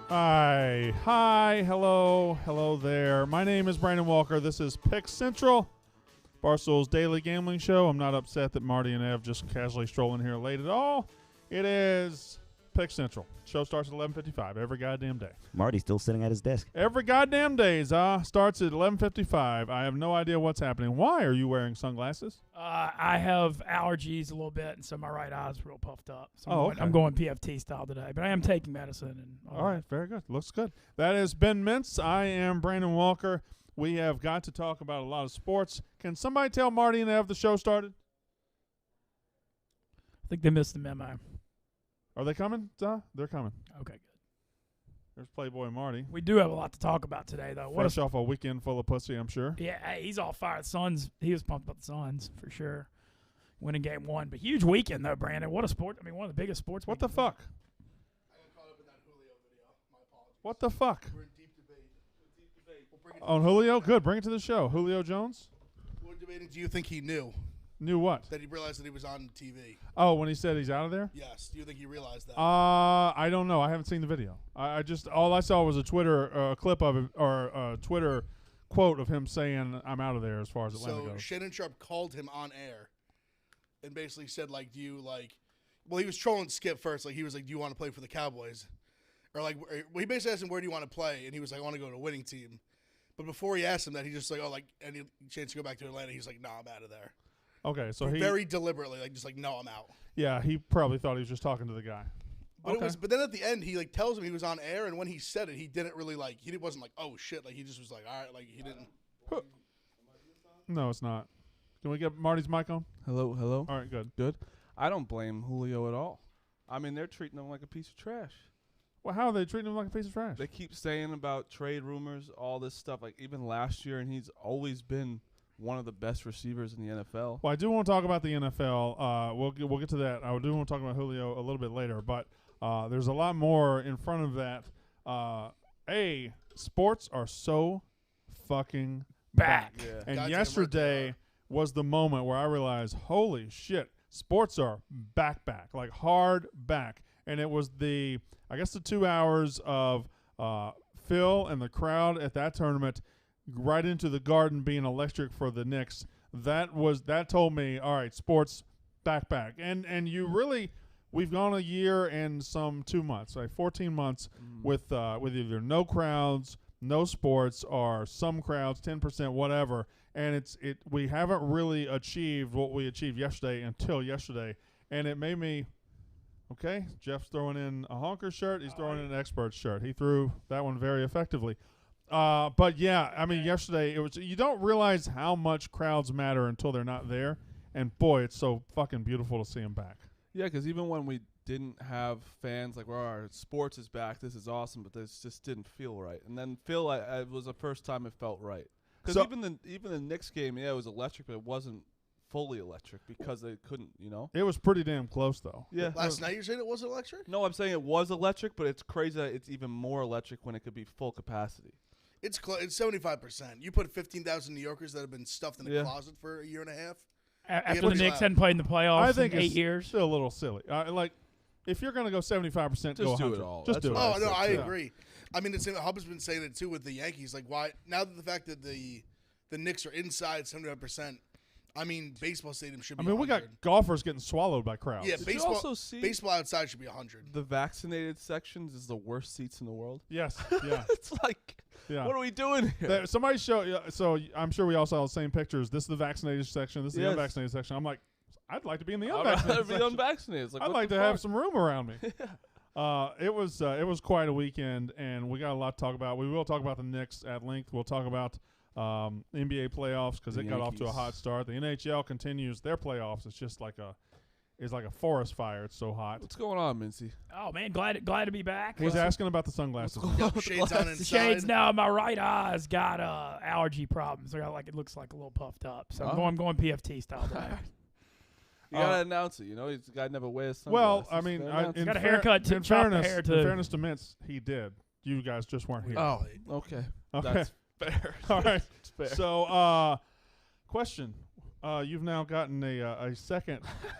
Hi, hello there. My name is Brandon Walker. This is Pick Central, Barstool's daily gambling show. I'm not upset that Marty and Ev just casually strolling here late at all. It is Pick Central. Show starts at 11:55 every goddamn day. Marty's still sitting at his desk. Every goddamn day starts at 11:55. I have no idea what's happening. Why are you wearing sunglasses? I have allergies a little bit, and so my right eye's real puffed up. So okay. I'm going PFT style today, but I am taking medicine. And all right, very good. Looks good. That is Ben Mintz. I am Brandon Walker. We have got to talk about a lot of sports. Can somebody tell Marty and Ev the show started? I think they missed the memo. Are they coming? They're coming. Okay, good. There's Playboy Marty. We do have a lot to talk about today, though. Fresh off a weekend full of pussy, I'm sure. Yeah, hey, he's all fired. Suns, he was pumped about the Suns, for sure. Winning game one. But huge weekend, though, Brandon. What a sport. I mean, one of the biggest sports. What the fuck? I got caught up in that Julio video. My apologies. What the fuck? We're in deep debate. We'll bring it On Julio? Good. Bring it to the show. Julio Jones? We're debating, do you think he knew Knew what? that he realized that he was on TV? Oh, when he said he's out of there? Yes. Do you think he realized that? I don't know. I haven't seen the video. I just all I saw was a Twitter clip of it, or a Twitter quote of him saying, "I'm out of there." As far as Atlanta So goes. Shannon Sharp called him on air and basically said, like, do you, like, well, he was trolling Skip first. Like, he was like, do you want to play for the Cowboys? Or, like, well, he basically asked him, where do you want to play? And he was like, I want to go to a winning team. But before he asked him that, he just like, oh, like, any chance to go back to Atlanta? He's like, no, I'm out of there. Okay, so he very deliberately, like, just like, no, I'm out. Yeah, he probably thought he was just talking to the guy. But but then at the end, he like tells him he was on air, and when he said it, he didn't really like. He wasn't like, oh shit, like he just was like, all right, like he didn't. No, it's not. Can we get Marty's mic on? Hello. All right, good. Good. I don't blame Julio at all. I mean, they're treating him like a piece of trash. Well, how are they treating him like a piece of trash? They keep saying about trade rumors, all this stuff, like even last year, and he's always been one of the best receivers in the NFL. Well, I do want to talk about the NFL. We'll get to that. I do want to talk about Julio a little bit later, but there's a lot more in front of that. Sports are so fucking back. Yeah. And Goddamn yesterday was the moment where I realized, holy shit, sports are back, like hard back. And it was the 2 hours of Phil and the crowd at that tournament right into the Garden being electric for the Knicks. That told me, all right, sports back. And you really, we've gone a year and some 2 months, like 14 months with either no crowds, no sports, or some crowds, 10%, whatever. And we haven't really achieved what we achieved yesterday until yesterday. And it made me, okay, Jeff's throwing in a honker shirt. He's throwing in an expert shirt. He threw that one very effectively. But yeah, I mean, yesterday you don't realize how much crowds matter until they're not there. And boy, it's so fucking beautiful to see them back. Yeah, because even when we didn't have fans, like, well, our sports is back, this is awesome, but this just didn't feel right. And then Phil, it was the first time it felt right. Because even the Knicks game, yeah, it was electric, but it wasn't fully electric because they couldn't, It was pretty damn close, though. Yeah. Last night you're saying it wasn't electric? No, I'm saying it was electric, but it's crazy that it's even more electric when it could be full capacity. It's 75%. You put 15,000 New Yorkers that have been stuffed in a closet for a year and a half. After the Knicks hadn't played in the playoffs I think in 8 it's years. still a little silly. If you're going to go 75%, Just go 100. do it all. Just do it. Oh, no, I agree. I mean, Hub's been saying it, too, with the Yankees. Like, why? Now that the fact that the Knicks are inside 75%, I mean, baseball stadium should be 100. we got golfers getting swallowed by crowds. Yeah, Did you also see baseball outside should be 100. the vaccinated sections is the worst seats in the world? Yes, yeah. It's like, Yeah. what are we doing here? Somebody so I'm sure we all saw the same pictures. This is the vaccinated section. This is the Yes. unvaccinated section. I'm like, I'd like to be in the I'd unvaccinated rather be section. unvaccinated. It's like, I'd what like the to have fuck? some room around me. It was quite a weekend, and we got a lot to talk about. We will talk about the Knicks at length. We'll talk about NBA playoffs because The it got off to a Yankees. hot start. The NHL continues their playoffs. It's just like a forest fire. It's so hot. What's going on, Mincy? Oh, man, glad to be back. He's asking about the sunglasses. Yep, shades on The inside. shades now. My right eye's got allergy problems. I got it looks like a little puffed up. So I'm going PFT style today. You gotta announce it. The guy never wears Well, sunglasses. I mean, Gotta announce it. Got a haircut to in chop the hair, too. In fairness to Mintz, he did. You guys just weren't here. Oh, okay. Okay. That's fair. All right. It's fair. So, question. you've now gotten a second.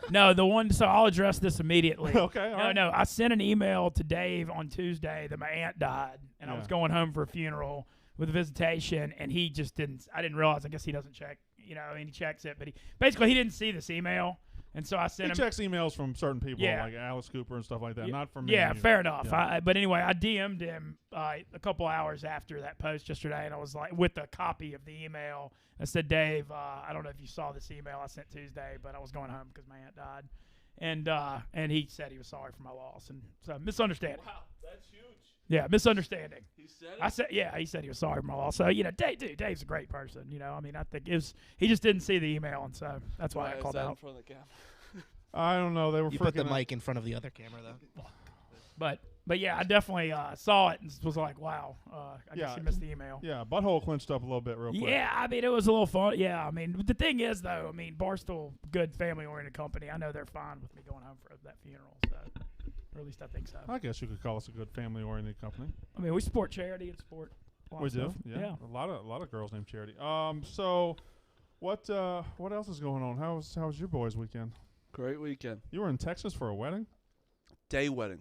No, the one. So I'll address this immediately. Okay, all right. No. I sent an email to Dave on Tuesday that my aunt died, and I Yeah. was going home for a funeral with a visitation, and he just didn't. I didn't realize. I guess he doesn't check. He checks it, but he didn't see this email, and so I sent He him. checks emails from certain people, Yeah. like Alice Cooper and stuff like that, not from me. Yeah, and you. fair enough. Yeah. But anyway, I DM'd him a couple hours after that post yesterday, and I was like, with a copy of the email. I said, Dave, I don't know if you saw this email I sent Tuesday, but I was going home because my aunt died, and he said he was sorry for my loss, and so misunderstanding. Wow, that's huge. Yeah, misunderstanding. He said it. I said, he said he was sorry for my loss. So Dave's a great person. I mean, I think he just didn't see the email, and so that's why I is called that in out. front of the camera? I don't know. They were You freaking put the mic in front of the other camera, though. But yeah, I definitely saw it and was like, wow, I guess Yeah. you missed the email. Yeah, butthole clenched up a little bit real quick. Yeah, I mean, it was a little fun. Yeah, I mean, the thing is, though, Barstool, good family-oriented company. I know they're fine with me going home for that funeral, so, or at least I think so. I guess you could call us a good family-oriented company. I mean, we support charity and support. a lot We of do. stuff. Yeah. A lot of girls named Charity. So what else is going on? How was your boys' weekend? Great weekend. You were in Texas for a wedding? Day wedding.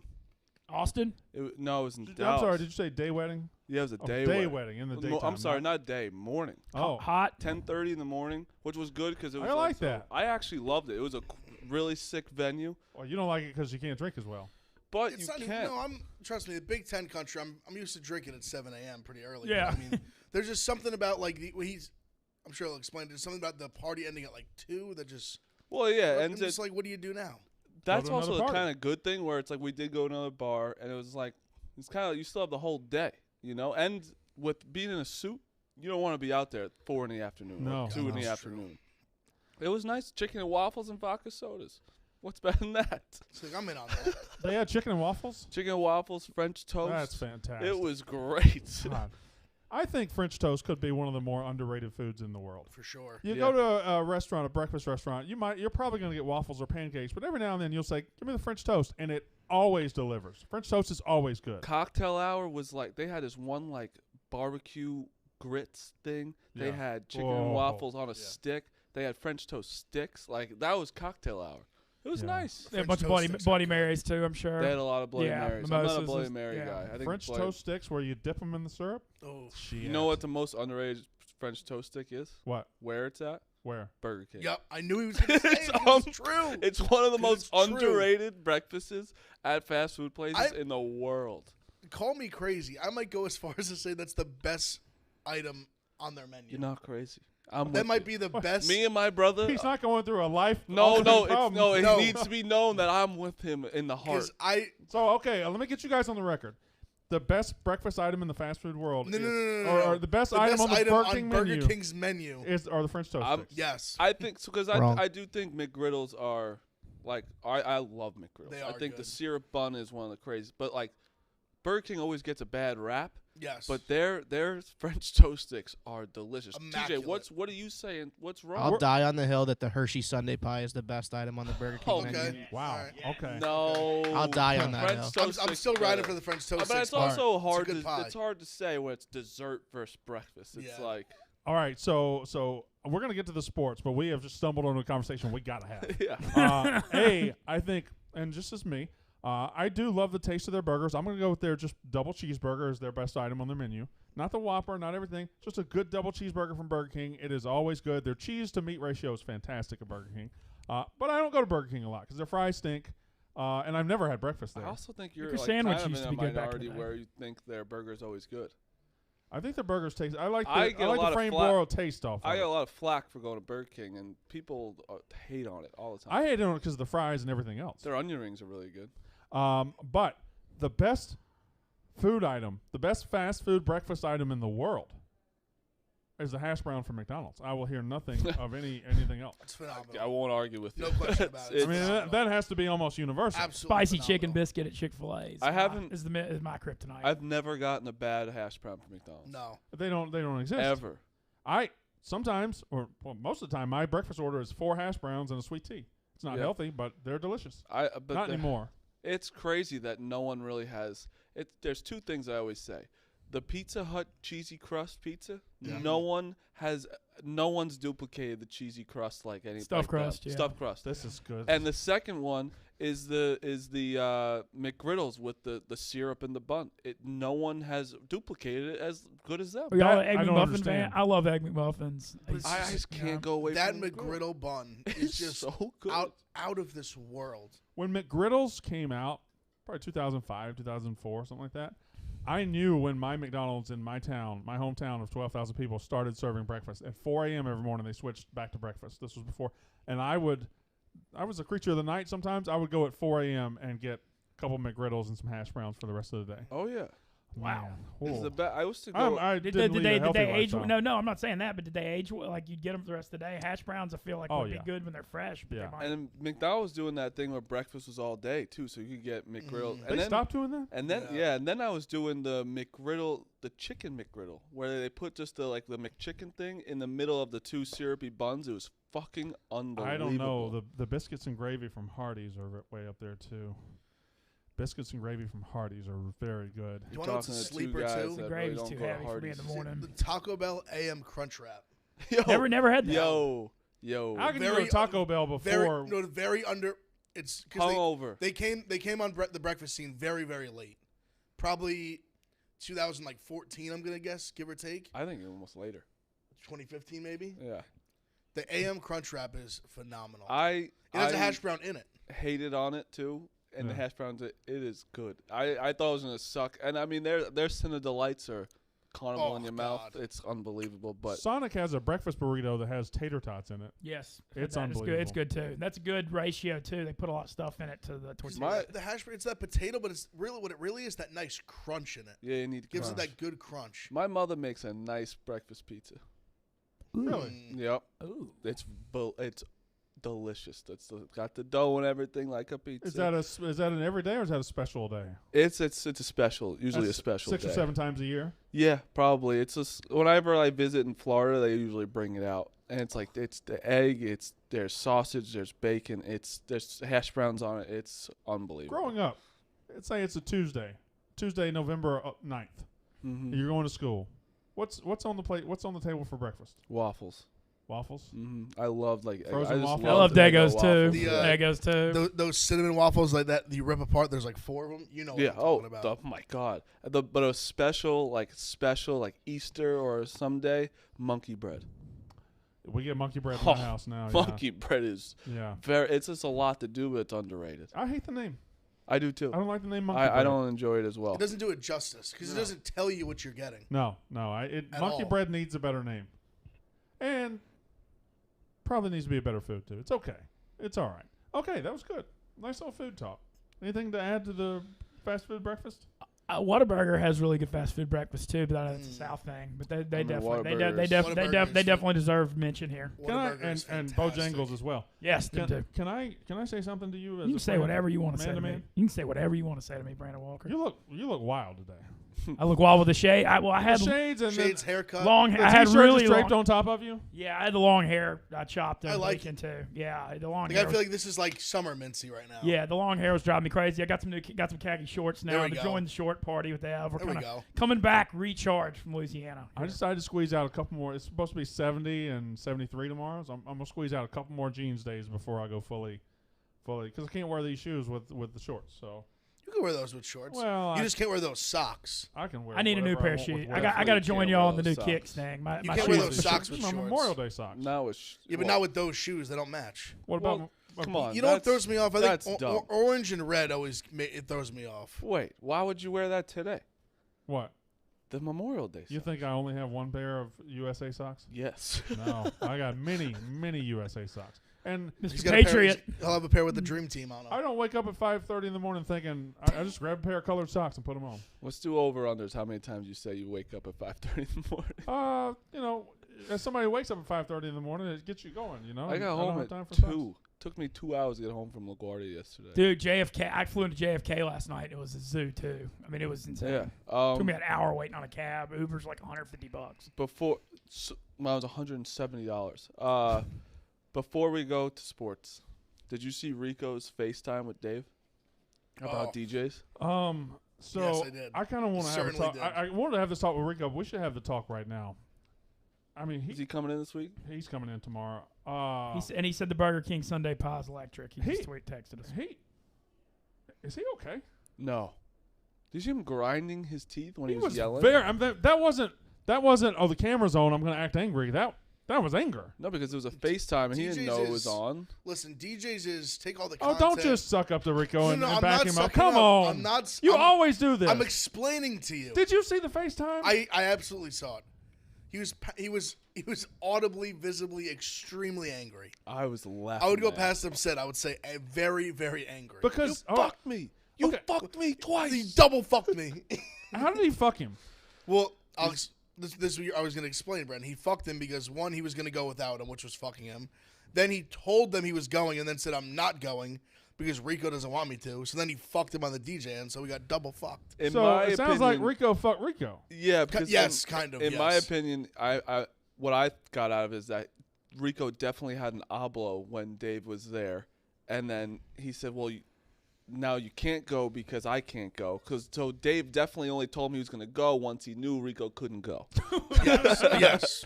Austin? No, it was in I'm Dallas. sorry, did you say day wedding? Yeah, it was a Oh, day, day wedding. wedding in the No, daytime. I'm sorry, not day, morning. Oh, Hot? 10:30 in the morning, which was good because it was. I like that. I actually loved it. It was a really sick venue, well, you don't like it because you can't drink as well. but It's you not can. even, no, trust me, the Big Ten country, I'm used to drinking at 7 a.m. pretty early. Yeah. I mean, there's just something about, like, I'm sure he'll explain, there's something about the party ending at, like, 2 that just, Well, yeah, I'm and just like, what do you do now? that's to another also the party. kind of good thing where it's like we did go to another bar, and it was like it's kind of you still have the whole day, And with being in a suit, you don't want to be out there at 4 in the afternoon, No. or 2 in the That's true. afternoon. It was nice, chicken and waffles and vodka sodas. What's better than that? It's like, I'm in on that. They had chicken and waffles? Chicken and waffles, French toast. That's fantastic. It was great. God. I think French toast could be one of the more underrated foods in the world. For sure. You Yeah. go to a restaurant, a breakfast restaurant, you're probably going to get waffles or pancakes, but every now and then you'll say, give me the French toast, and it always delivers. French toast is always good. Cocktail hour was like they had this one like barbecue grits thing. They Yeah. had chicken Whoa. and waffles on a Yeah. stick. They had French toast sticks. Like that was cocktail hour. It was Yeah. nice. They had a French bunch of toast sticks Bloody are good. Marys, too, I'm sure. They had a lot of Bloody Yeah, Marys. I'm not a mimosas Bloody is- Mary yeah. guy. I think French Bloody- toast sticks where you dip them in the syrup? Oh, Shit. You know what the most underrated French toast stick is? What? Where it's at? Where? Burger King. yep. I knew he was going to say It's it. It's un- true. It's one of the most It's true. underrated breakfasts at fast food places I- in the world. Call me crazy. I might go as far as to say that's the best item on their menu. You're not crazy. I'm that with might you. be the best. Me and my brother. He's not going through a life. No, problem. it No. needs to be known that I'm with him in the heart. Because So, okay, let me get you guys on the record. The best breakfast item in the fast food world No, is, no, no, no, no, or no. the best the item best on the item Burger on King Burger menu King's menu. are the French toast I'm- sticks. Yes. I think so because Wrong. I do think McGriddles are like I love McGriddles. They I are think the good. syrup bun is one of the craziest. But like Burger King always gets a bad rap. Yes. But their French toast sticks are delicious. Immaculate. TJ, what are you saying? What's wrong? I'll die on the hill that the Hershey Sundae pie is the best item on the Burger King Okay. menu. Wow. All right. Okay. No, I'll die on that French hill. toast I'm sticks still riding better. for the French toast But it's sticks part. also hard. It's a good pie. It's hard to say when it's dessert versus breakfast. It's Yeah. like All right, so we're gonna get to the sports, but we have just stumbled on a conversation we gotta have. yeah. I think, and just as me, I do love the taste of their burgers. I'm gonna go with their just double cheeseburger as their best item on their menu. Not the Whopper, not everything. Just a good double cheeseburger from Burger King. It is always good. Their cheese to meat ratio is fantastic at Burger King. But I don't go to Burger King a lot because their fries stink. And I've never had breakfast I there. also think you're Your like, sandwich kind of used in to a be good back in the minority day. where you think their burger is always good. I think their burgers taste. I like I the, get a like lot the of frame flack. broiled taste off. I of get a it. lot of flack for going to Burger King, and people hate on it all the time. I hate it because of the fries and everything else. Their onion rings are really good. But the best food item, the best fast food breakfast item in the world is the hash brown from McDonald's. I will hear nothing of anything else. It's phenomenal. I won't argue with you. No question about it. I mean, that has to be almost universal. Absolutely Spicy phenomenal. chicken biscuit at Chick-fil-A. I haven't- Is my kryptonite. I've never gotten a bad hash brown from McDonald's. No. They don't exist. Ever. I sometimes, or well, most of the time, my breakfast order is 4 hash browns and a sweet tea. It's not Yeah. healthy, but they're delicious. But Not anymore. It's crazy that no one really has. There's two things I always say. The Pizza Hut cheesy crust pizza. Yeah. No one's duplicated the cheesy crust like any Stuffed like crust, that. yeah. Stuffed crust. This is good. And the second one is the McGriddles with the syrup in the bun. No one has duplicated it as good as them. Are y'all That an Egg I don't McMuffin understand. fan? I love Egg McMuffins. I just can't go away That from the McGriddle bun is It's just so good. out of this world. When McGriddles came out, probably 2005, 2004, something like that, I knew when my McDonald's in my town, my hometown of 12,000 people, started serving breakfast. At 4 a.m. every morning, they switched back to breakfast. This was before. And I was a creature of the night sometimes. I would go at 4 a.m. and get a couple McGriddles and some hash browns for the rest of the day. Oh yeah. Wow. Man. It's Ooh. the best. I used to go. I Did didn't lead a they healthy age? lifestyle. No, I'm not saying that. But did they age? Like you'd get them for the rest of the day. Hash browns, I feel like Oh, would yeah. be good when they're fresh. But Yeah. they might- And McDonald's doing that thing where breakfast was all day too, so you could get McGriddle. They stopped doing that? And then Yeah. and then I was doing the McGriddle, the chicken McGriddle, where they put just the McChicken thing in the middle of the two syrupy buns. It was fucking unbelievable. I don't know. The biscuits and gravy from Hardee's are way up there too. Biscuits and gravy from Hardee's are very good. You want to know what's a sleeper too? The gravy's too heavy for me in the morning. The Taco Bell AM Crunch Wrap. Never had that. Yo. How can you go Very to Taco Bell before? Very under. It's because Hungover. they came on the breakfast scene very very late, probably 2014. I'm gonna guess, give or take. I think almost later. 2015 maybe. Yeah. The AM Crunch Wrap is phenomenal. It It has a hash brown in it. hated on it too, and the Yeah. hash browns. It is good. I thought it was gonna suck, and I mean their Cinnamon Delights are carnival Oh, in your mouth. God. It's unbelievable. But Sonic has a breakfast burrito that has tater tots in it. Yes, It's that is good. It's unbelievable. good too. That's a good ratio too. They put a lot of stuff in it to the tortilla. The hash brown, it's that potato, but it's really what it really is, that nice crunch in it. yeah, you need to Gives it crunch. that good crunch. My mother makes a nice breakfast pizza. Really? Yep, Ooh. it's delicious. Got the dough and everything like a pizza. Is that an everyday or is that a special day? It's a special, usually That's a special 6 day. or 7 times a year. Yeah, probably. It's just whenever I visit in Florida, they usually bring it out, and it's like it's the egg, there's sausage, there's bacon, there's hash browns on it. It's unbelievable. Growing up, let's say it's a Tuesday, November 9th. Mm-hmm. You're going to school. What's on the plate? What's on the table for breakfast? Waffles. Waffles. Mm-hmm. I love Frozen I just waffles? I love love the Eggo Dagos too. waffles. The, Dagos too. Those cinnamon waffles like that you rip apart. There's like 4 of them. You know what Yeah. I'm Oh, talking about. my God. But a special like Easter or someday monkey bread. We get monkey bread in Oh, my house now. Monkey bread is Yeah. It's just a lot to do, but it's underrated. I hate the name. I do too. I don't like the name monkey bread. I don't enjoy it as well. It doesn't do it justice because it doesn't tell you what you're getting. No. At Monkey all. bread needs a better name, and probably needs to be a better food too. It's okay. It's all right. Okay, that was good. Nice little food talk. Anything to add to the fast food breakfast? Whataburger has really good fast food breakfast too, but I know it's a South thing. But they mean, Whataburgers. definitely deserve mention here. Can I, Whataburger is and fantastic. Bojangles as well. Yes, them too. Can I say something to you? As You a can say friend? whatever you want to say Man to to me. man? You can say whatever you want to say to me, Brandon Walker. You look wild today. I look wild with the shade. I had The shades and Shades haircut. long. the I had t-shirt really just draped long. on top of you. Yeah, I had the long hair. I chopped I over the like weekend too. Yeah, the long Like, hair. I feel was- like this is like summer mincy right now. yeah, the long hair was driving me crazy. I got some khaki shorts now. There we I'm go. enjoying the short party with that. We're There we kind of go. coming back, recharged from Louisiana. I decided to squeeze out a couple more. It's supposed to be 70 and 73 tomorrow, so I'm gonna squeeze out a couple more jeans days before I go fully, because I can't wear these shoes with the shorts. So You can wear those with shorts. well, You just can't wear those socks. I can wear. I need a new whatever pair of want with shoes. I whatever. got to Definitely join can't y'all wear on the new those kicks socks. thing. My You my can't wear shoes- those socks with These are my shorts. Memorial Day socks. Now it's Yeah, but not with those shoes. They don't match. What Well, about? come on. You know what throws me off? I that's think dumb. orange and red always it throws me off. Wait, why would you wear that today? What? The Memorial Day. You socks. think I only have one pair of USA socks? Yes. No, I got many USA socks. And He's Mr. got a pair- Patriot. He'll have a pair with the dream team on them. I don't wake up at 5:30 in the morning thinking I just grab a pair of colored socks and put them on. Let's do over-unders. How many times you say you wake up at 5:30 in the morning? As somebody who wakes up at 5:30 in the morning, it gets you going. You know. I got don't home have at time for 2. Took me 2 hours to get home from LaGuardia yesterday. Dude, JFK. I flew into JFK last night. It was a zoo too. I mean, it was insane. Yeah. Took me an hour waiting on a cab. Uber's like $150. Before, mine was $170. Before we go to sports, did you see Rico's FaceTime with Dave about DJs? So Yes, I did. I kind of want to have a Certainly talk. did. I wanted to have this talk with Rico. But we should have the talk right now. I mean, Is he coming in this week? he's coming in tomorrow. He said the Burger King Sunday pie is electric. He He- just texted us. Is he okay? No. Did you see him grinding his teeth when he, was yelling? that wasn't. Oh, the camera's on. I'm going to act angry. That was anger. No, because it was a FaceTime and he didn't DJ's know it was is- on. Listen, DJ's is take all the Oh, content. don't just suck up to Rico and, No, and I'm back not him up. sucking Come up. on. I'm not. You I'm, always do this. I'm explaining to you. Did you see the FaceTime? I absolutely saw it. He was audibly, visibly, extremely angry. I was laughing. I would go man. past upset. I would say very, very angry. because You fucked me. You okay. fucked me twice. He double fucked me. how did he fuck him? Well, this is what I was going to explain, Brent. He fucked him because, one, he was going to go without him, which was fucking him. Then he told them he was going and then said, I'm not going because Rico doesn't want me to. So then he fucked him on the DJ, and so we got double fucked. In So my it sounds like opinion- Rico fucked Rico. Yeah, because Yes, kind of, In yes. my opinion, I what I got out of it is that Rico definitely had an oblo when Dave was there, and then he said, "Well, now you can't go because I can't go." So Dave definitely only told me he was going to go once he knew Rico couldn't go. Yes.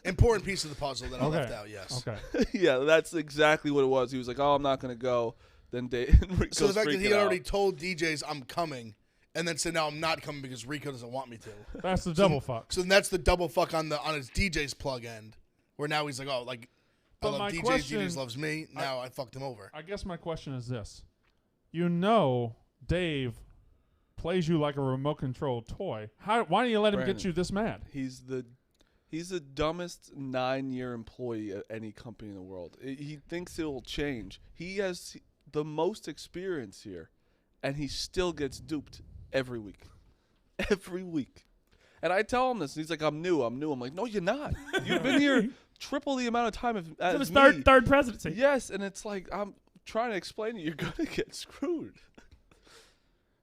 Important piece of the puzzle that I Okay. left out, yes. Okay. Yeah, that's exactly what it was. He was like, "Oh, I'm not going to go." Then Dave, Rico's So the fact that he freaking had already out. told DJs, I'm coming, and then said, no, I'm not coming because Rico doesn't want me to. That's the double fuck. So then that's the double fuck on his DJ's plug end, where now he's like, oh, like, But I love my DJs, question- DJs loves me. Now I fucked him over. I guess my question is this. You know Dave plays you like a remote control toy. Why do you let him get Brandon. you this mad? He's the dumbest 9-year employee at any company in the world. He thinks it will change. He has the most experience here, and he still gets duped every week. Every week. And I tell him this, and he's like, I'm new. I'm like, no, you're not. You've been here triple the amount of time as It was me. third presidency. Yes, and it's like, I'm trying to explain to you, you're going to get screwed.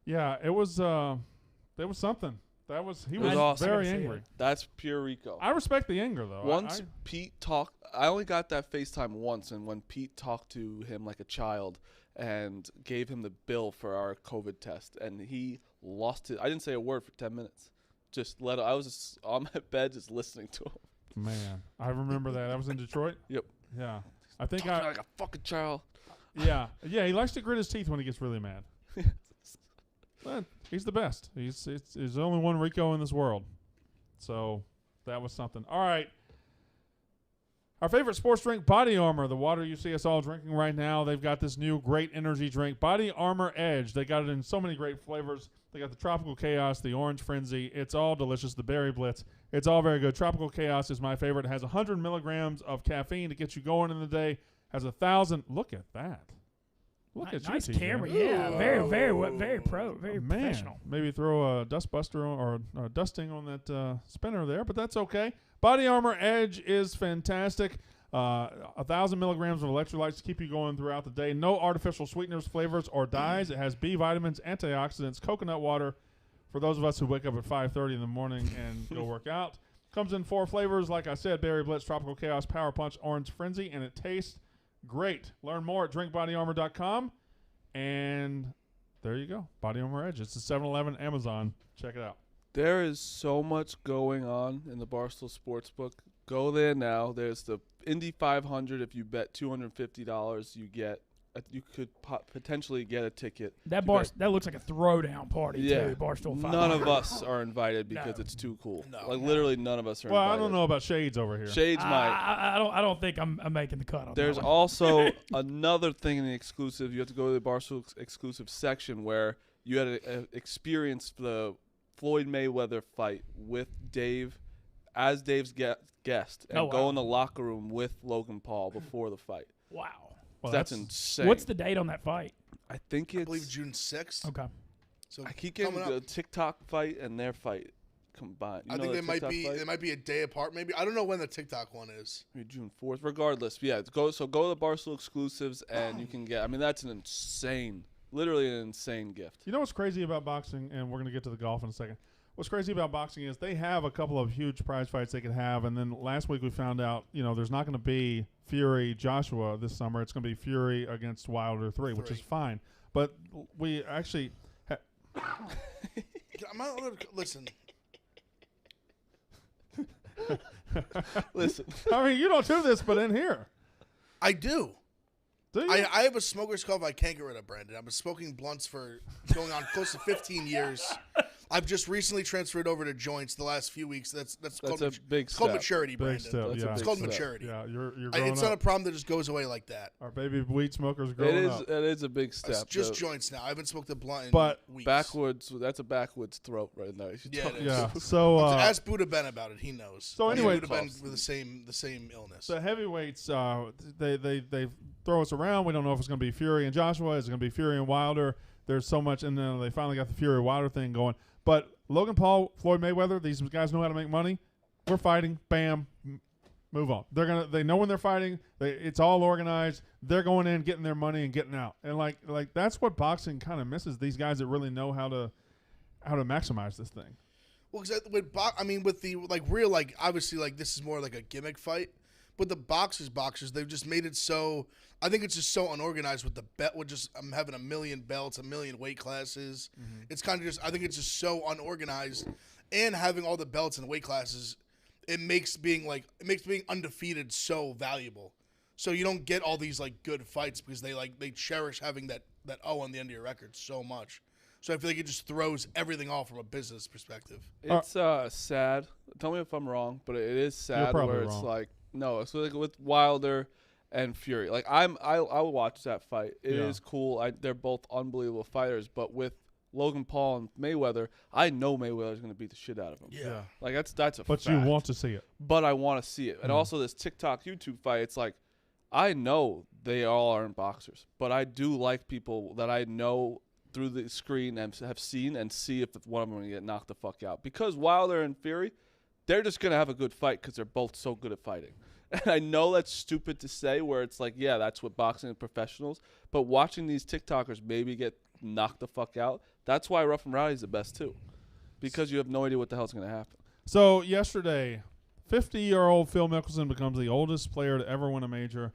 Yeah, it was something. He It was was awesome. very I can see angry. it. That's pure Rico. I respect the anger though. Once Pete talked, I only got that FaceTime once, and when Pete talked to him like a child and gave him the bill for our COVID test, and he lost it. I didn't say a word for 10 minutes. I was just on my bed just listening to him. Man, I remember that. I was in Detroit. Yep. Yeah. I think Talking like a fucking child. yeah. He likes to grit his teeth when he gets really mad. But he's the best. There's only one Rico in this world. So that was something. All right. Our favorite sports drink, Body Armor, the water you see us all drinking right now. They've got this new great energy drink, Body Armor Edge. They got it in so many great flavors. They got the Tropical Chaos, the Orange Frenzy. It's all delicious. The Berry Blitz. It's all very good. Tropical Chaos is my favorite. It has 100 milligrams of caffeine to get you going in the day. Has 1,000. Look at that. Look at Nice you, TJ. camera. Yeah, very Man, professional. maybe throw a dustbuster or dusting on that spinner there, but that's okay. Body Armor Edge is fantastic. 1,000 milligrams of electrolytes to keep you going throughout the day. No artificial sweeteners, flavors, or dyes. It has B vitamins, antioxidants, coconut water for those of us who wake up at 5:30 in the morning and go work out. Comes in 4 flavors, like I said, Berry Blitz, Tropical Chaos, Power Punch, Orange Frenzy, and it tastes great. Learn more at drinkbodyarmor.com. And there you go. Body Armor Edge. It's a 7-Eleven, Amazon. Check it out. There is so much going on in the Barstool Sportsbook. Go there now. There's the Indy 500. If you bet $250, you could potentially get a ticket. That You bet- that looks like a throwdown party Yeah. too. Barstool 500. None of us are invited because No. it's too cool. No. Like literally none of us are Well, invited. I don't know about Shades over here. Shades might. I don't think I'm making the cut on There's that one. also another thing in the exclusive. You have to go to the Barstool exclusive section where you had to experience the Floyd Mayweather fight with Dave as Dave's guest and Oh, go wow. in the locker room with Logan Paul before the fight. Wow. Well, that's insane. What's the date on that fight? I think I it's. believe June 6th. Okay. So I keep getting coming the up. TikTok fight and their fight combined. You I know think the they might TikTok be fight? they might be a day apart. Maybe I don't know when the TikTok one is. Maybe June 4th. Regardless, yeah. Go to the Barstool exclusives and you can get. I mean, that's an insane, literally an insane gift. You know what's crazy about boxing, and we're going to get to the golf in a second. What's crazy about boxing is they have a couple of huge prize fights they could have, and then last week we found out, there's not going to be Fury-Joshua this summer. It's going to be Fury against Wilder 3, which is fine. But we actually I'm not allowed to, listen. Listen. I mean, you don't do this, but in here. I do. Do you? I have a smoker's cough I can't get rid of, Brandon. I've been smoking blunts for going on close to 15 years. I've just recently transferred over to joints the last few weeks. That's called a big it's called step. maturity, Big Brandon. step, That's a yeah. It's big called step. maturity. Yeah, you're growing It's not a up. problem that just goes away like that. Our baby weed smokers growing up. It is a big step. It's just The joints now. I haven't smoked a blunt in But weeks. Backwards. That's a backwards throat right now. You should Yeah, talk- it is. Yeah. So Ask Buddha Ben about it. He knows. So anyway- Buddha Ben with the same illness. the heavyweights, they throw us around. We don't know if it's going to be Fury and Joshua. Is it going to be Fury and Wilder? There's so much, and then they finally got the Fury Wilder thing going. But Logan Paul, Floyd Mayweather, these guys know how to make money. We're fighting. Bam. Move on. They know when they're fighting. It's all organized. They're going in, getting their money, and getting out. And like that's what boxing kind of misses. These guys that really know how to maximize this thing. Well, because with the real obviously this is more like a gimmick fight, but the boxers, they've just made it so. I think it's just so unorganized with the bet. With just having a million belts, a million weight classes. Mm-hmm. It's kind of just. I think it's just so unorganized, and having all the belts and weight classes, it makes being undefeated so valuable. So you don't get all these good fights because they cherish having that O on the end of your record so much. So I feel like it just throws everything off from a business perspective. It's sad. Tell me if I'm wrong, but it is sad probably where it's wrong. no, it's with Wilder and Fury. I'll watch that fight. It is cool. They're both unbelievable fighters, but with Logan Paul and Mayweather, I know Mayweather's going to beat the shit out of him. Yeah. That's a But fact. you want to see it. But I want to see it. And also this TikTok YouTube fight, it's I know they all aren't boxers, but I do like people that I know through the screen and have seen and see if one of them going to get knocked the fuck out. Because Wilder and Fury, they're just going to have a good fight because they're both so good at fighting. And I know that's stupid to say where it's that's what boxing is professionals. But watching these TikTokers maybe get knocked the fuck out, that's why Rough and Rowdy's the best too. Because you have no idea what the hell's going to happen. So yesterday, 50-year-old Phil Mickelson becomes the oldest player to ever win a major.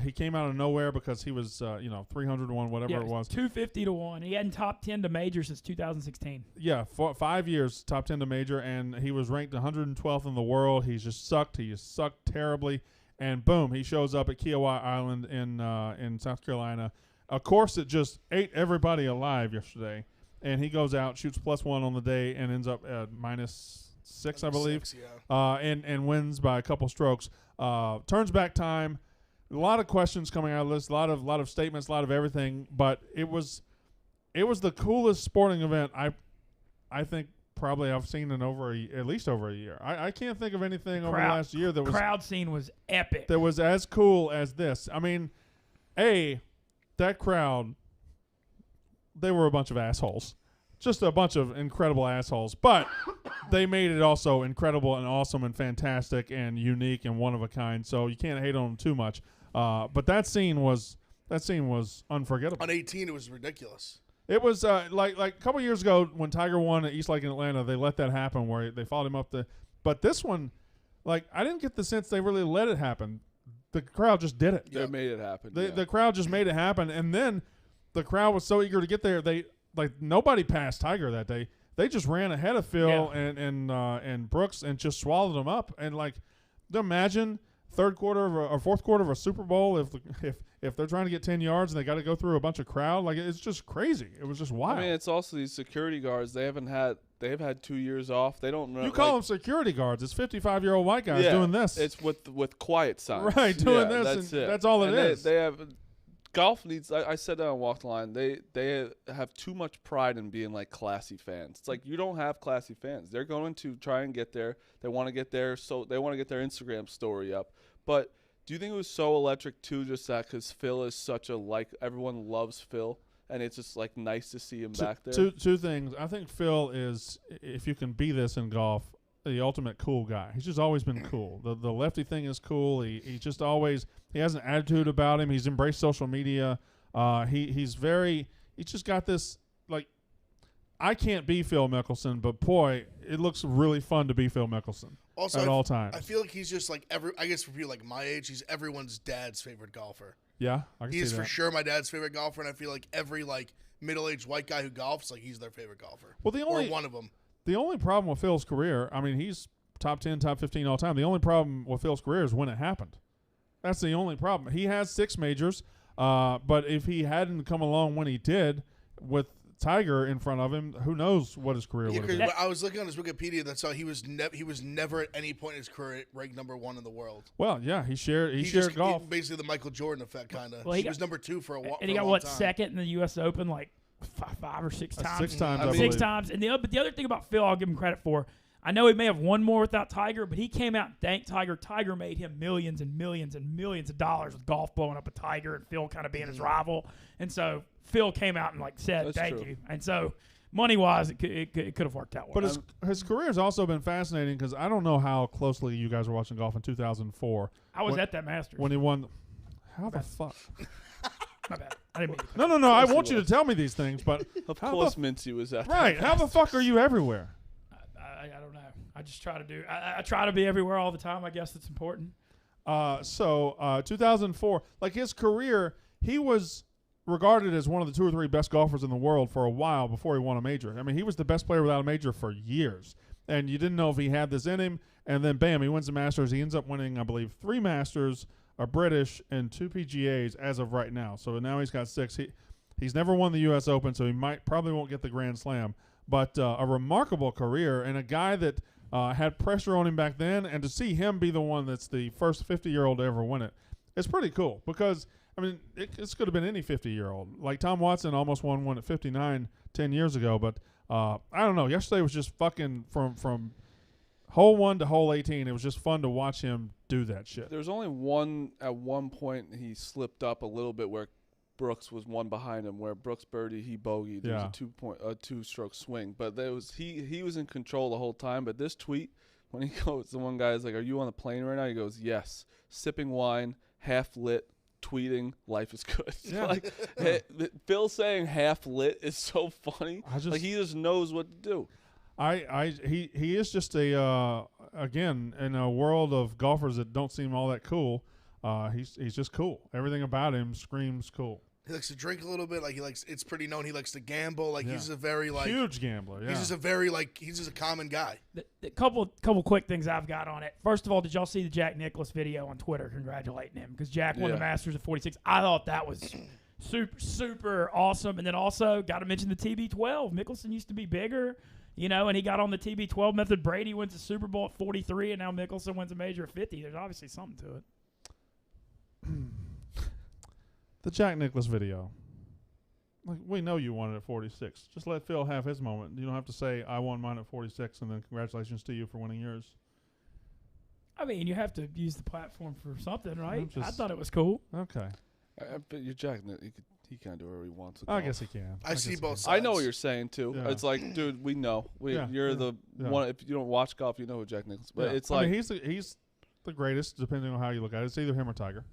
He came out of nowhere because he was 300 to 1, whatever it was. 250 to 1. He hadn't top 10 to major since 2016. Yeah, 5 years top 10 to major, and he was ranked 112th in the world. He's just sucked. He just sucked terribly, and boom, he shows up at Kiowa Island in South Carolina, a course that just ate everybody alive yesterday. And he goes out, shoots +1 on the day, and ends up at -6, I believe, 6, yeah. and wins by a couple strokes. Turns back time. A lot of questions coming out of this, a lot of statements, a lot of everything, but it was the coolest sporting event I think probably I've seen in at least over a year. I can't think of anything over the last year that was crowd scene was epic. that was as cool as this. I mean, that crowd, they were a bunch of assholes. Just a bunch of incredible assholes, but they made it also incredible and awesome and fantastic and unique and one of a kind. So you can't hate on them too much. But that scene was unforgettable. On 18, it was ridiculous. It was like a couple years ago when Tiger won at East Lake in Atlanta. They let that happen where they followed him up but this one, I didn't get the sense they really let it happen. The crowd just did it. They made it happen. The crowd just made it happen, and then the crowd was so eager to get there. They nobody passed Tiger that day. They just ran ahead of Phil and Brooks and just swallowed them up. And imagine third quarter or fourth quarter of a Super Bowl if they're trying to get 10 yards and they got to go through a bunch of crowd. It's just crazy. It was just wild. I mean, it's also these security guards. They've had 2 years off. They don't know. You call them security guards. It's 55-year-old white guys doing this. It's with quiet signs. Right, doing this. That's it. That's all it is. They have golf needs. I said that on Walk the Line. They have too much pride in being classy fans. It's you don't have classy fans. They're going to try and get there. They want to get there. So they want to get their Instagram story up. But do you think it was so electric too? Just that because Phil is such a everyone loves Phil. And it's just nice to see him back there. Two things. I think Phil is, if you can be this in golf, the ultimate cool guy. He's just always been cool. The lefty thing is cool. He just always he has an attitude about him. He's embraced social media. He's just got this I can't be Phil Mickelson, but boy, it looks really fun to be Phil Mickelson Also, at all times. I feel like he's just I guess for people my age, he's everyone's dad's favorite golfer. Yeah, I can see He's that. for sure my dad's favorite golfer, and I feel like every middle-aged white guy who golfs, like he's their favorite golfer. Well, Or one of them. the only problem with Phil's career, I mean, he's top 10, top 15 all time. The only problem with Phil's career is when it happened. That's the only problem. He has 6 majors, but if he hadn't come along when he did with Tiger in front of him, who knows what his career would have been. I was looking on his Wikipedia. That's how he was never at any point in his career ranked number 1 in the world. Well, yeah, he shared golf. Basically, the Michael Jordan effect, kind of. Well, he was number 2 for a while. And he got what, second in the U.S. Open, like 5 or 6 times. 6 times, I Six believe. times. And but the other thing about Phil, I'll give him credit for. I know he may have won more without Tiger, but he came out and thanked Tiger. Tiger made him millions and millions and millions of dollars with golf blowing up a Tiger and Phil kind of being his rival. And so Phil came out and said, That's thank true. you. And so money-wise, it could have worked out well. But his career has also been fascinating because I don't know how closely you guys were watching golf in 2004. I was at that Masters. When he won. How the fuck? My bad. I didn't mean to. No. I want you to tell me these things, but Of course, Mincy was at right. How the fuck are you everywhere? I don't know. I just try to do. I try to be everywhere all the time. I guess that's important. 2004, like his career, he was regarded as one of the 2 or 3 best golfers in the world for a while before he won a major. I mean, he was the best player without a major for years, and you didn't know if he had this in him. And then, bam, he wins the Masters. He ends up winning, I believe, 3 Masters, a British, and 2 PGAs as of right now. So now he's got 6. He's never won the U.S. Open, so he probably won't get the Grand Slam. But a remarkable career and a guy that had pressure on him back then, and to see him be the one that's the first 50-year-old to ever win it, it's pretty cool because, I mean, this could have been any 50-year-old. Like Tom Watson almost won one at 59 10 years ago, but I don't know. Yesterday was just fucking from hole 1 to hole 18. It was just fun to watch him do that shit. There was only one at one point he slipped up a little bit where Brooks was one behind him, where Brooks birdied, he bogeyed. There was a 2-stroke swing, but there was he was in control the whole time. But this tweet, when he goes, the one guy is like, "Are you on the plane right now?" He goes, "Yes." Sipping wine, half lit, tweeting, "Life is good." Yeah. Phil saying half lit is so funny. He just knows what to do. He is just a again, in a world of golfers that don't seem all that cool. He's just cool. Everything about him screams cool. He likes to drink a little bit. It's pretty known he likes to gamble. He's a very huge gambler. Yeah. He's just a common guy. The couple quick things I've got on it. First of all, did y'all see the Jack Nicklaus video on Twitter congratulating him because Jack won the Masters at 46? I thought that was super awesome. And then also got to mention the TB12. Mickelson used to be bigger, and he got on the TB12 method. Brady wins the Super Bowl at 43, and now Mickelson wins a major at 50. There's obviously something to it. The Jack Nicklaus video. We know you won it at 46. Just let Phil have his moment. You don't have to say, "I won mine at 46," and then congratulations to you for winning yours. I mean, you have to use the platform for something, right? I thought it was cool. Okay. But you're Jack. He can't do whatever he wants. I guess he can. I see both sides. I know what you're saying too. Yeah. It's like, dude, we know. You're the one. If you don't watch golf, you know who Jack Nicklaus. But it's like, I mean, he's the greatest, depending on how you look at it. It's either him or Tiger.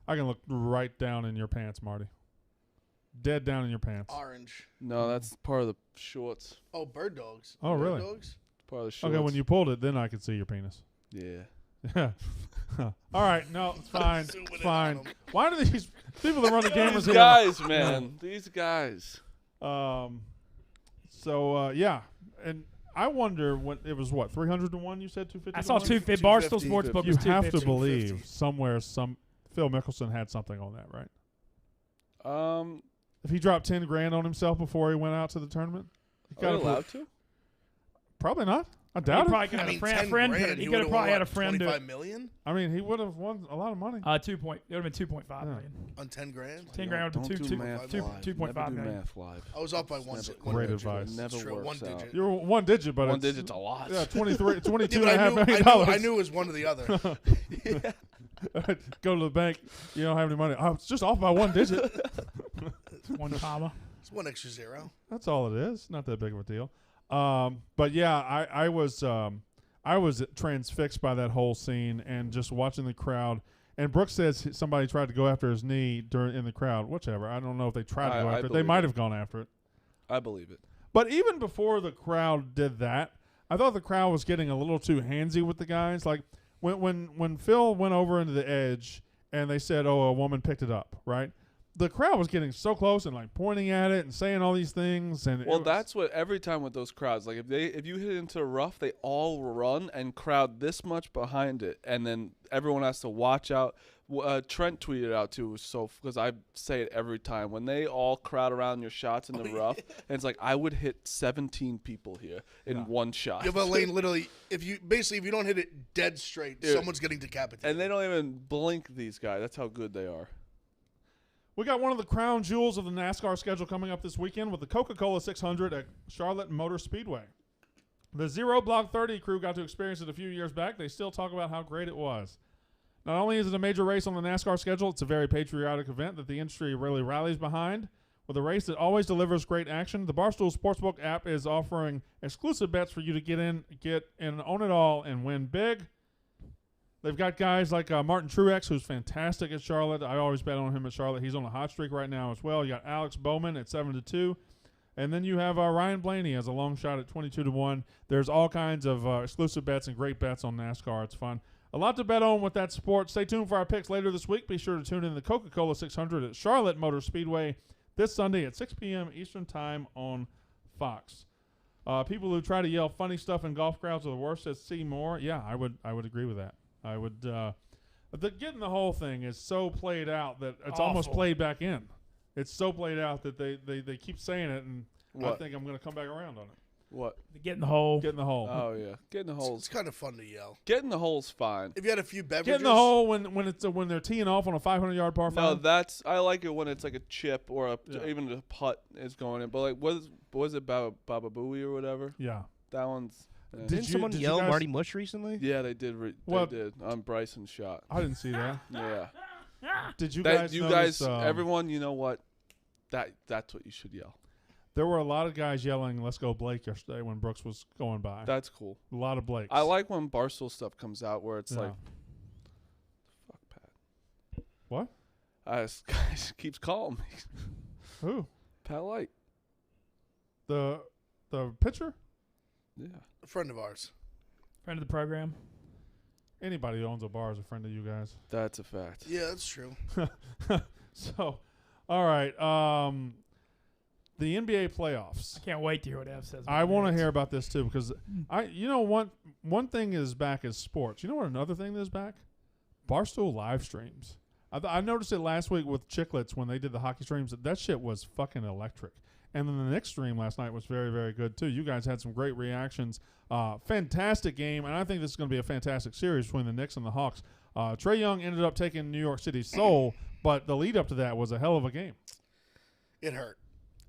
I can look right down in your pants, Marty. Dead down in your pants. Orange. No, that's part of the shorts. Oh, bird dogs. Oh, really? Bird dogs? Part of the shorts. Okay, when you pulled it, then I could see your penis. Yeah. Yeah. All right, no, it's fine. It's fine. Why do these people that run the cameras These here? guys, man. These guys. Yeah, and I wonder what it was. What 300 to 1? You said 250. I saw 250. Barstool Sports book You was have to 250. believe somewhere Phil Mickelson had something on that, right? If he dropped 10 grand on himself before he went out to the tournament, Are you allowed to? Probably not. I He doubt probably it. could have a 10 friend. grand, He he could have would've probably won, had a friend do it. 25 million I mean, he would have won a lot of money. 2 point. It would have been 2.5 million. on 10 grand. 10 grand would Don't be do math live. 2.5 Never do million. math live. I was off by one. Never- one Great digit. advice. Never It's true, works one out. digit. You're one digit, but One it's, digit's a lot. Yeah, 22 Yeah, and but a half million dollars. I knew it was one or the other. Go to the bank. You don't have any money. Oh, it's just off by one digit. 1 comma. It's one extra zero. That's all it is. Not that big of a deal. But yeah, I was transfixed by that whole scene and just watching the crowd. And Brooks says somebody tried to go after his knee in the crowd. Whichever. I don't know if they tried to go after it. They believe might it. have gone after it. I believe it. But even before the crowd did that, I thought the crowd was getting a little too handsy with the guys. Like when Phil went over into the edge and they said, "Oh, a woman picked it up," right? the crowd was getting so close and like pointing at it and saying all these things. And Well, that's what every time with those crowds, like if you hit into the rough, they all run and crowd this much behind it, and then everyone has to watch out. Trent tweeted out too, because I say it every time when they all crowd around your shots in the rough, and it's like I would hit 17 people here in one shot. Yeah, but Lane, literally, if you don't hit it dead straight, someone's getting decapitated. And they don't even blink. These guys, that's how good they are. We got one of the crown jewels of the NASCAR schedule coming up this weekend with the Coca-Cola 600 at Charlotte Motor Speedway. The Zero Block 30 crew got to experience it a few years back. They still talk about how great it was. Not only is it a major race on the NASCAR schedule, it's a very patriotic event that the industry really rallies behind. With a race that always delivers great action, the Barstool Sportsbook app is offering exclusive bets for you to get in, own it all, and win big. They've got guys like Martin Truex, who's fantastic at Charlotte. I always bet on him at Charlotte. He's on a hot streak right now as well. You got Alex Bowman at 7-2. And then you have Ryan Blaney as a long shot at 22-1. There's all kinds of exclusive bets and great bets on NASCAR. It's fun. A lot to bet on with that sport. Stay tuned for our picks later this week. Be sure to tune in to the Coca-Cola 600 at Charlotte Motor Speedway this Sunday at 6 p.m. Eastern Time on Fox. People who try to yell funny stuff in golf crowds are the worst. Says see more. Yeah, I would agree with that. I would. Getting the whole thing is so played out that it's almost played back in. It's so played out that they keep saying it, and I think I'm going to come back around on it. What? Get in the hole. Get in the hole. Oh yeah, get in the holes. It's kind of fun to yell. Get in the hole's fine. If you had a few beverages. Get in the hole when they're teeing off on a 500-yard par 5. No, I like it when it's like a chip or even a putt is going in. But like, what was it about Baba Booey or whatever? Yeah, that one's. Didn't someone yell Marty Mush recently? Yeah, they did. They did on Bryson's shot. I didn't see that. Yeah. Did you guys? You notice, guys, everyone, you know what? That's what you should yell. There were a lot of guys yelling "Let's go Blake" yesterday when Brooks was going by. That's cool. A lot of Blakes. I like when Barstool stuff comes out where it's like, "Fuck Pat." What? This guy keeps calling me. Who? Pat Light. The pitcher? Yeah. A friend of ours. Friend of the program. Anybody who owns a bar is a friend of you guys. That's a fact. Yeah, that's true. So, all right. The NBA playoffs. I can't wait to hear what Ev says. I want to hear about this too because one thing is back is sports. You know what another thing is back? Barstool live streams. I noticed it last week with Chicklets when they did the hockey streams. That shit was fucking electric. And then the Knicks stream last night was very, very good too. You guys had some great reactions. Fantastic game, and I think this is going to be a fantastic series between the Knicks and the Hawks. Trae Young ended up taking New York City's soul, but the lead up to that was a hell of a game. It hurt.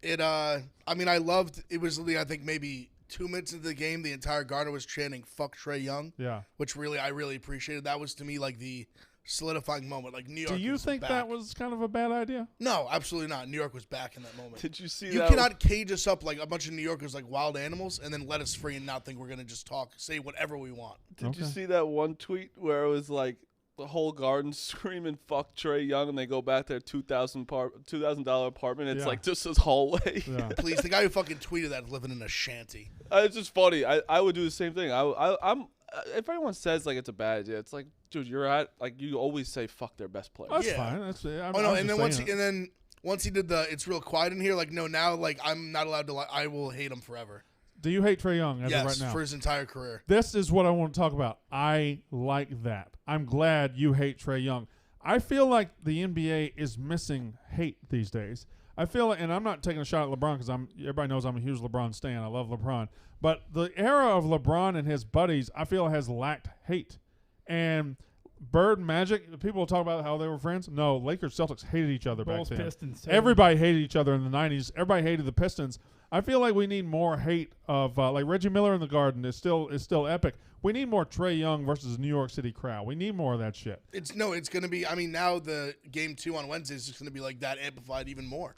I loved it. Was I think maybe 2 minutes into the game, the entire Garden was chanting "Fuck Trae Young." Yeah, which I really appreciated. That was to me like the solidifying moment. Like New York. Do you think back. that was kind of a bad idea? No, absolutely not. New York was back in that moment. Did you see You that? cannot cage us up like a bunch of New Yorkers like wild animals and then let us free and not think we're gonna just say whatever we want. Did you see that one tweet where it was like the whole Garden screaming "Fuck Trae Young" and they go back to their $2,000 apartment? It's like just this hallway. Yeah. Please, the guy who fucking tweeted that is living in a shanty. It's just funny. I would do the same thing. I'm if anyone says like it's a bad idea, it's like, dude, you always say fuck their best player. That's fine. That's and then once he did it's real quiet in here. Like no, now like I'm not allowed to. I will hate him forever. Do you hate Trae Young as of right now? For his entire career. This is what I want to talk about. I like that. I'm glad you hate Trae Young. I feel like the NBA is missing hate these days. I feel like, and I'm not taking a shot at LeBron because everybody knows I'm a huge LeBron stan. I love LeBron. But the era of LeBron and his buddies, I feel, has lacked hate. And Bird, Magic, people talk about how they were friends. No, Lakers, Celtics hated each other Bulls, back then. Pistons, Everybody hated each other in the 90s. Everybody hated the Pistons. I feel like we need more hate of like Reggie Miller in the Garden is still epic. We need more Trae Young versus New York City crowd. We need more of that shit. It's going to be. I mean, now the game 2 on Wednesday is just going to be like that amplified even more.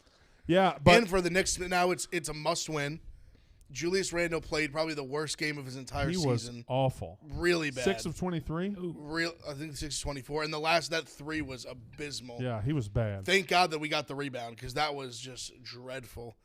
Yeah, but and for the Knicks now, it's a must win. Julius Randle played probably the worst game of his entire season. He was awful. Really bad. 6 of 23. I think 6 of 24, and that 3 was abysmal. Yeah, he was bad. Thank God that we got the rebound because that was just dreadful.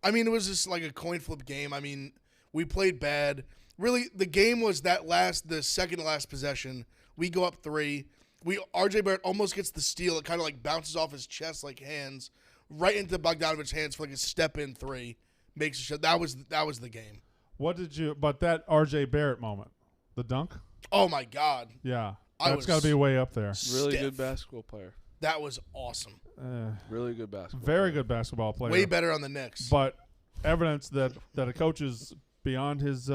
I mean, it was just like a coin flip game. I mean, we played bad. Really, the game was the second to last possession. We go up 3. RJ Barrett almost gets the steal. It kind of like bounces off his chest like hands right into Bogdanovic's hands for like a step-in three. Makes a shot. That was the game. But that RJ Barrett moment, the dunk? Oh, my God. Yeah. I That's was got to be way up there. Really stiff. good basketball player. That was awesome. Really good basketball. Very good basketball player. Way better on the Knicks. But evidence that a coach is beyond his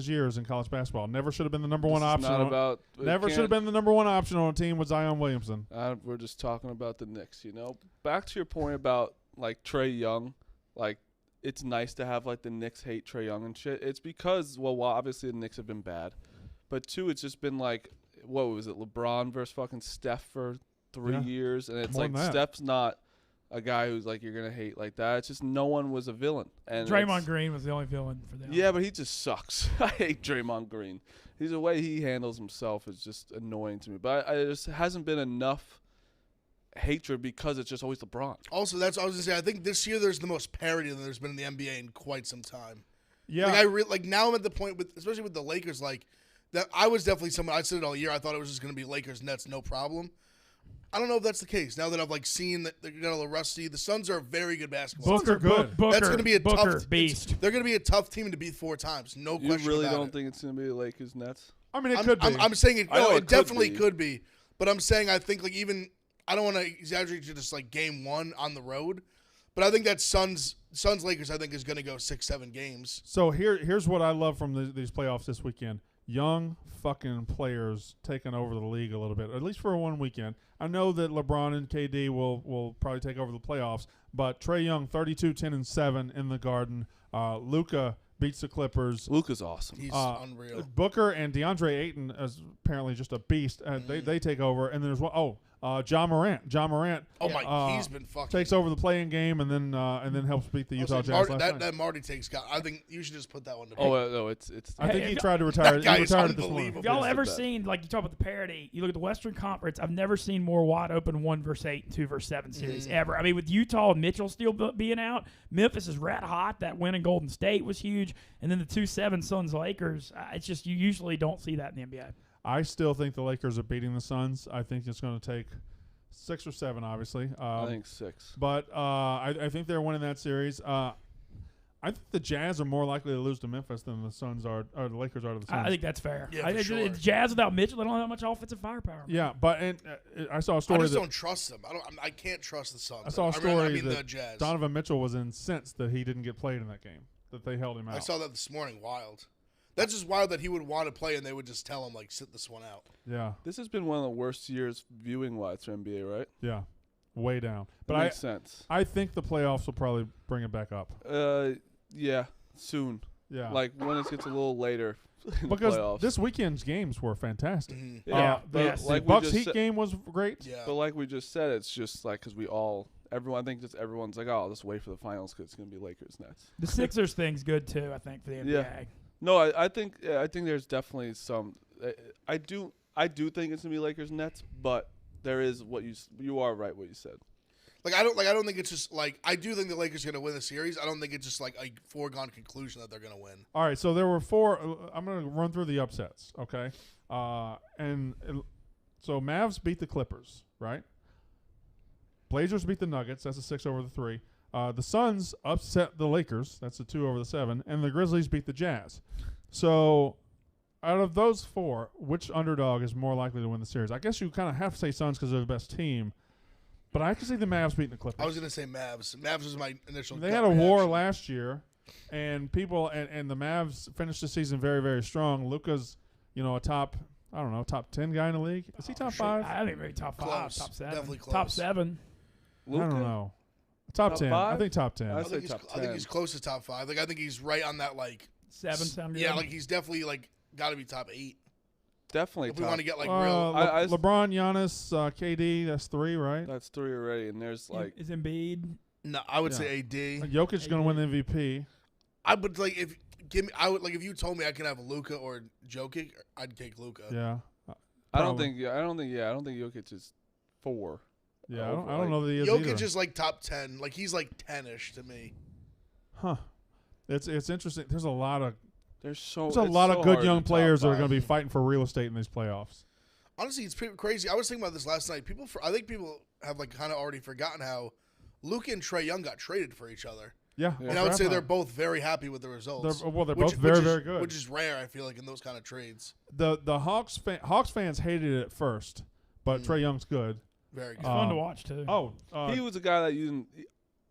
years in college basketball. Never should have been the number one option. Never should have been the number one option on a team with Zion Williamson. We're just talking about the Knicks, you know. Back to your point about like Trae Young, like it's nice to have like the Knicks hate Trae Young and shit. It's because obviously the Knicks have been bad, but two, it's just been like what was it, LeBron versus fucking Steph for 3 years, and it's More like than that. Steph's not a guy who's like you're gonna hate like that. It's just no one was a villain. And Draymond Green was the only villain for them. Yeah, but he just sucks. I hate Draymond Green. The way he handles himself is just annoying to me. But I just hasn't been enough hatred because it's just always LeBron. Also, that's what I was going to say. I think this year there's the most parity than there's been in the NBA in quite some time. Yeah. Like now I'm at the point with, especially with the Lakers, like that I was definitely someone, I said it all year, I thought it was just going to be Lakers Nets, no problem. I don't know if that's the case. Now that I've like seen that they're getting a little rusty, the Suns are a very good basketball team. Booker good. Booker, That's going to be a tough beast. They're going to be a tough team to beat 4 times. No You question really about don't it. think it's going to be the Lakers Nets? I mean, it could be. I'm saying it. I know No, it it definitely could be. could be. But I'm saying I think like even I don't want to exaggerate to just like game 1 on the road, but I think that Suns Lakers I think is going to go 6-7 games. So here's what I love from these playoffs this weekend. Young fucking players taking over the league a little bit, at least for one weekend. I know that LeBron and KD will probably take over the playoffs, but Trae Young 32, 10, and 7 in the Garden. Luka beats the Clippers. Luka's awesome. He's unreal. Booker and DeAndre Ayton is apparently just a beast. They take over, and there's one. John Morant. Oh my, he's been fucking takes over the playing game and then helps beat the Utah Jazz last night. That Marty takes got. I think you should just put that one to bed. No, it's. I think he If tried to retire. That guy He is retired this morning. unbelievable. If y'all It's ever the best. seen, like you talk about the parity, you look at the Western Conference, I've never seen more wide open 1 versus 8 and 2 versus 7 series ever. I mean, with Utah and Mitchell still being out, Memphis is red hot. That win in Golden State was huge. And then the 2-7 Suns Lakers, it's just you usually don't see that in the NBA. I still think the Lakers are beating the Suns. I think it's going to take 6 or 7, obviously. I think 6. But I think they're winning that series. I think the Jazz are more likely to lose to Memphis than the Suns are, or the Lakers are to the Suns. I think that's fair. Yeah, I for think sure. it's Jazz without Mitchell, they don't have that much offensive firepower. Yeah, but I saw a I story just that don't trust them. I can't trust the Suns. I saw a story I mean that the Jazz. Donovan Mitchell was incensed that he didn't get played in that game, that they held him out. I saw that this morning. Wild. That's just wild that he would want to play and they would just tell him like sit this one out. Yeah, This has been one of the worst years viewing wise for NBA, right? yeah, way down. But Makes sense. I think the playoffs will probably bring it back up. Yeah, soon. Yeah, Like when it gets a little later in the because playoffs. this weekend's games were fantastic. Yeah, the yes. like we Bucks just Heat said- game was great. Yeah. But like we just said, it's just like because everyone, I think just everyone's like, oh, let's wait for the finals because it's gonna be Lakers Nets. The Sixers thing's good too, I think, for the NBA. Yeah. No, I think there's definitely some. I do think it's gonna be Lakers Nets, but there is what you are right what you said. I don't think it's just like I do think the Lakers are going to win the series. I don't think it's just like a foregone conclusion that they're going to win. All right, so there were 4. I'm going to run through the upsets, okay? So Mavs beat the Clippers, right? Blazers beat the Nuggets. That's a 6 over the 3. The Suns upset the Lakers. That's a 2 over the 7. And the Grizzlies beat the Jazz. So out of those 4, which underdog is more likely to win the series? I guess you kind of have to say Suns because they're the best team. But I can see the Mavs beating the Clippers. I was going to say Mavs. Mavs was my initial. They gut had a war reaction. last year, and people and the Mavs finished the season very, very strong. Luka's, a top 10 guy in the league. Is he top 5? I think maybe top 5, Close. top 7. Definitely close. Top 7. I don't know. Top 10. five? I think top 10. I I say think, he's, top I think 10. he's close to top 5. I think he's right on that 7 sound Yeah, good? he's definitely got to be top 8 Definitely. if we top. want to get real. LeBron, Giannis, KD, that's 3, right? That's 3 already, and there's like Is Embiid? No, I would Yeah. say AD. Jokic is going to win the MVP. I would if you told me I could have Luka or Jokic, I'd take Luka. Yeah. I don't Probably. think Jokic is 4. Yeah, I over, don't know that he is Jokic either. is top 10. He's 10ish to me. Huh. It's interesting. There's a lot of There's so good hard young to players that top are going to be five. fighting for real estate in these playoffs. Honestly, it's pretty crazy. I was thinking about this last night. I think people have like kind of already forgotten how Luka and Trae Young got traded for each other. Yeah. And I would say they're both very happy with the results. They're both very good. Which is rare, I feel like, in those kind of trades. The Hawks fans hated it at first, but Trae Young's good. Very good. It's fun to watch too. Oh, He was a guy that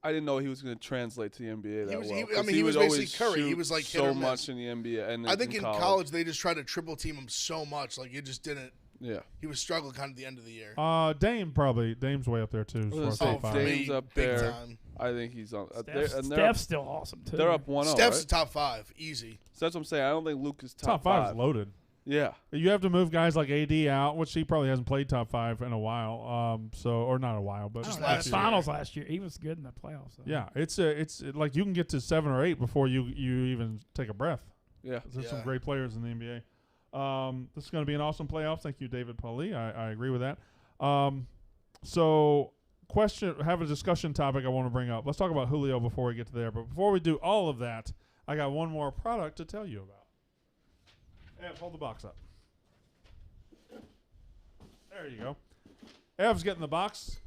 I didn't know he was going to translate to the NBA that well. He was basically always Curry. He shoot was like hit so or miss. much in the NBA. And I think in college they just tried to triple team him so much, like it just didn't. Yeah. He was struggling kind of at the end of the year. Dame's way up there too. I was As far gonna as say, top five. Dame's up big there. time. I think he's on. Steph's still awesome too. They're up 1-0. Steph's right? top 5, easy. So that's what I'm saying. I don't think Luke is Top five is loaded. Yeah. You have to move guys like AD out, which he probably hasn't played top 5 in a while. Or not a while, but Just The last year. finals last year, he was good in the playoffs. So. yeah, it's like you can get to 7 or 8 before you even take a breath. Yeah. There's some Yeah. great players in the NBA. This is going to be an awesome playoff. Thank you, David Pauly. I agree with that. So, have a discussion topic I want to bring up. Let's talk about Julio before we get to there. But before we do all of that, I got one more product to tell you about. Ev, hold the box up. There you go. Ev's getting the box.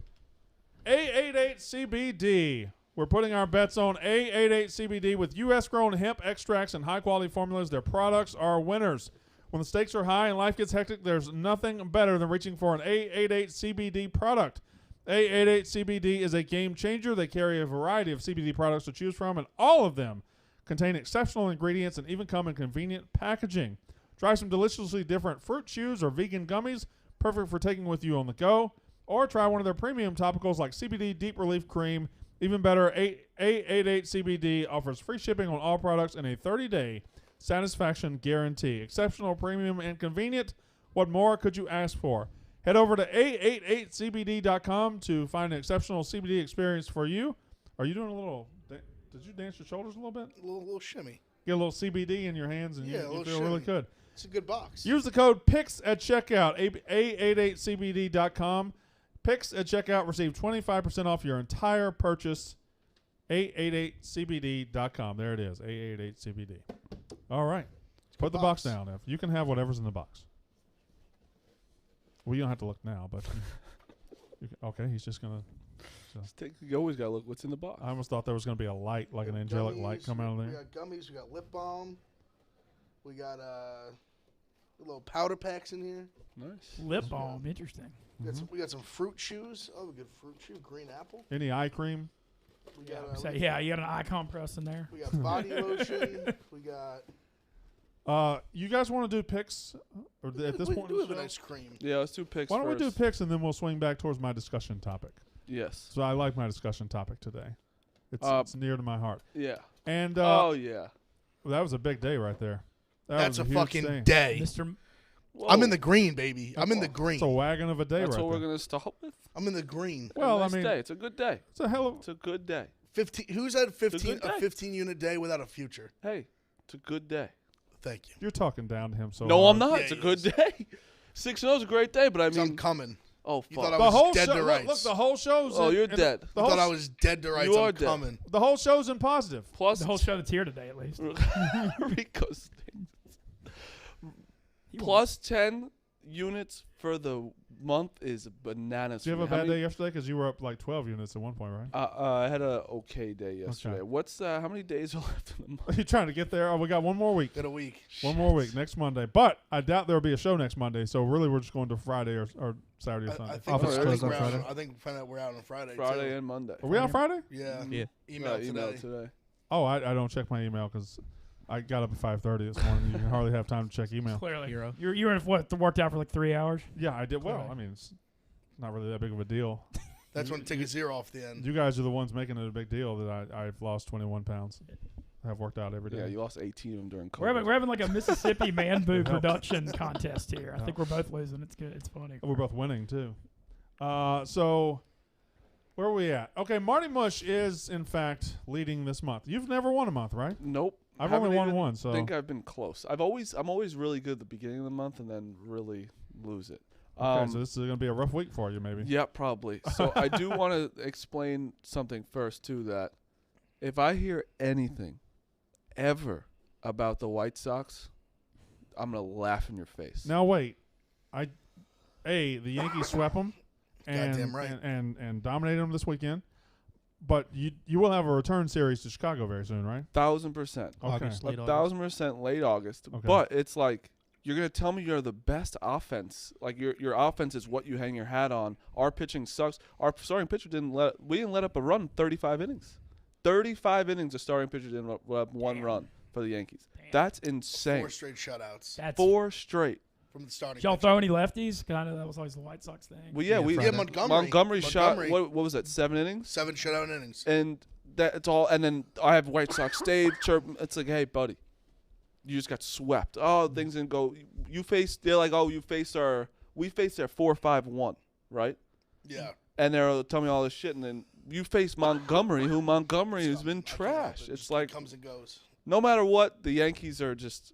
A88 CBD. We're putting our bets on A88 CBD with U.S. grown hemp extracts and high-quality formulas. Their products are winners. When the stakes are high and life gets hectic, there's nothing better than reaching for an A88 CBD product. A88 CBD is a game changer. They carry a variety of CBD products to choose from, and all of them contain exceptional ingredients and even come in convenient packaging. Try some deliciously different fruit chews or vegan gummies, perfect for taking with you on the go. Or try one of their premium topicals like CBD Deep Relief Cream. Even better, A88 CBD offers free shipping on all products and a 30-day satisfaction guarantee. Exceptional, premium, and convenient. What more could you ask for? Head over to A88CBD.com to find an exceptional CBD experience for you. Are you doing a little... Did you dance your shoulders a little bit? A little shimmy. Get a little CBD in your hands and Yeah, a you little feel really shimmy. good. It's a good box. Use the code PICS at checkout, A88CBD.com. PICS at checkout. Receive 25% off your entire purchase. A88CBD.com. There it is, A88CBD. All right. Put the box down, F. You can have whatever's in the box. Well, you don't have to look now, but... okay, he's just going to... You always got to look what's in the box. I almost thought there was going to be a light, like an angelic light coming out of We there. got gummies. We got lip balm. We got little powder packs in here. Nice. Lip balm, interesting. We got some fruit chews. Oh, a good fruit chew. Green apple. Any eye cream? We got So, yeah, you got an eye compress in there. we got body lotion. We got. You guys want to do picks at this we point? do in have the an show? ice cream. Yeah, let's do picks Why don't we do first. picks and then we'll swing back towards my discussion topic? Yes. So I like my discussion topic today. It's near to my heart. Yeah. And yeah. that was a big day right there. That's a huge fucking day. Mr. Whoa. I'm in the green, baby. I'm in the green. It's a wagon of a day That's right what we're there. going to start with? I'm in the green. Well, nice I mean, day. It's a good day. it's a hell of... It's a good day. 15. Who's had 15 good day. 15 unit day without a future? Hey, it's a good day. Thank you. You're talking down to him so No, hard. I'm not. Yeah, it's a he good is. day. 6-0 is a great day, but I 'Cause I'm mean, coming. oh You thought fuck. I The was whole dead show... to Look, rights. the whole show's... Oh, in- you're in- dead. The You whole, thought I was dead to rights. You are I'm dead. coming. the whole show's in positive. Plus, The whole show that's here today, at least. Rico's He plus 10 units for the month is bananas. Did you for have a me. How bad many- day yesterday? Because you were up like 12 units at one point, right? I had a okay day yesterday. Okay. What's how many days are left in the month? Are you trying to get there? Oh, we got one more week. Got a week. One more week, next Monday. But I doubt there will be a show next Monday. So really, we're just going to Friday or Saturday or I Sunday. think, Office I think closed on we're out. Friday. I think find out we're out on Friday. Friday too. and Monday. Are we on Friday? Yeah. Yeah. Email today. today. Oh, I don't check my email because I got up at 5:30 this morning. You can hardly have time to check email. Clearly. Hero. You were in what? Worked out for like 3 hours? Yeah, I did. Well, Right. I mean, it's not really that big of a deal. That's when take a zero off the end. You guys are the ones making it a big deal that I've lost 21 pounds. I have worked out every day. Yeah, you lost 18 of them during COVID. We're having like a Mississippi man boob It helps. production contest here. I think we're both losing. It's good. It's funny. We're both winning too. So where are we at? Okay, Marty Mush is in fact leading this month. You've never won a month, right? Nope. I've Haven't only won even one, so think I've been close. I'm always really good at the beginning of the month and then really lose it. okay, so this is going to be a rough week for you, maybe. Yeah, probably. So I do want to explain something first too. That if I hear anything ever about the White Sox, I'm gonna laugh in your face. Now wait, the Yankees swept them and, Goddamn right. and dominated them this weekend. But you will have a return series to Chicago very soon, right? 1,000%. Okay. August, late August. 1,000% late August. Okay. But it's like you're gonna tell me you're the best offense. Like your offense is what you hang your hat on. Our pitching sucks. Our starting pitcher didn't let up a run 35 innings. 35 innings. A starting pitcher didn't let up one run for the Yankees. Damn. That's insane. 4 straight shutouts That's 4 straight. from the starting. Did y'all pitcher. throw any lefties? Kind of. That was always the White Sox thing. Well, yeah, Yeah, Montgomery shot. What was that? 7 innings. 7 shutout innings. And that's all. And then I have White Sox Dave chirp. It's like, hey, buddy, you just got swept. Oh, things didn't go. They're like, oh, we faced their 4-5-1, right? Yeah. And they're telling me all this shit, and then you face Montgomery, who Montgomery has been trash. It's like comes and goes. no matter what, the Yankees are just,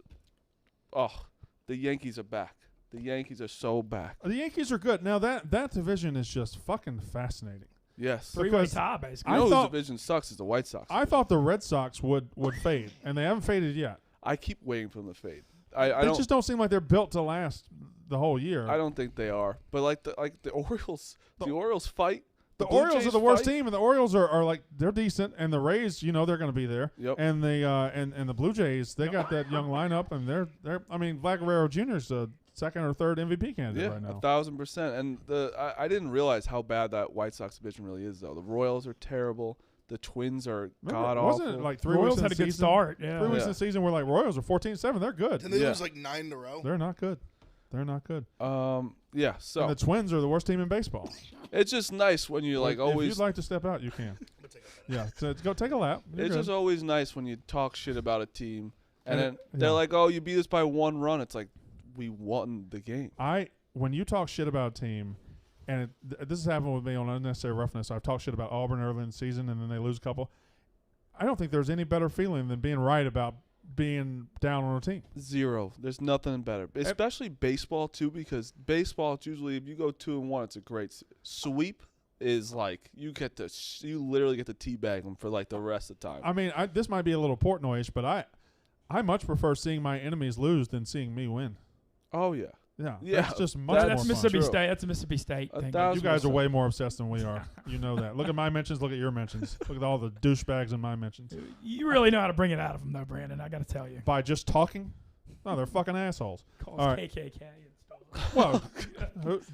the Yankees are back. The Yankees are so back. The Yankees are good. Now that division is just fucking fascinating. Yes. Three-way because tie, basically. You know I whose thought- division sucks is the White Sox. I thought the Red Sox would fade, and they haven't faded yet. I keep waiting for them to fade. I They don't. just don't seem like they're built to last the whole year. I don't think they are. But like the Orioles, the Orioles fight. The Blue Orioles Jays are the worst fight. team, and the Orioles are like they're decent, and the Rays, they're going to be there. Yep. And the and the Blue Jays, they got that young lineup, and they're I mean, Vlad Guerrero Jr. is the second or third MVP candidate Yeah, right now. 1,000%. And I didn't realize how bad that White Sox division really is, though. The Royals are terrible. The Twins are god awful. Wasn't it like 3 Royals weeks in had the a good season? start. Yeah. 3 weeks Yeah. in the season, we're like Royals are 14-7. They're good. Didn't they Yeah. lose like 9 in a row? They're not good. They're not good. Yeah. So And the Twins are the worst team in baseball. it's just nice when you like If always. you'd like to step out, you can. Yeah, so go take a lap. You're It's good. just always nice when you talk shit about a team, and And then it- they're yeah. like, "Oh, you beat us by 1 run." It's like we won the game. When you talk shit about a team, and this has happened with me on Unnecessary Roughness. I've talked shit about Auburn early in the season, and then they lose a couple. I don't think there's any better feeling than being right about being down on a team. Zero. There's nothing better, especially baseball too, because baseball it's usually if you go 2-1, it's a great sweep. Is like you literally get to teabag them for like the rest of the time. I mean, this might be a little Portnoyish, but I much prefer seeing my enemies lose than seeing me win. Oh yeah. Yeah, that's just much That's more fun. Mississippi True. State. That's a Mississippi State thing. 1,000%. You guys are way more obsessed than we are. You know that. Look at my mentions. Look at your mentions. Look at all the douchebags in my mentions. You really know how to bring it out of them, though, Brandon. I got to tell you. By just talking? No, they're fucking assholes. Calls All right. KKK and stuff. Well,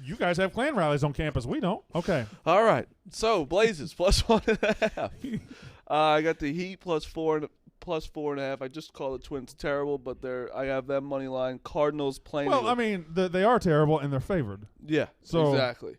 you guys have Klan rallies on campus. We don't. Okay. All right. So Blazers +1.5. I got the Heat +4.5. I just call the Twins terrible, but I have them money line. Cardinals playing. Well, I mean, they are terrible and they're favored. Yeah. So- exactly.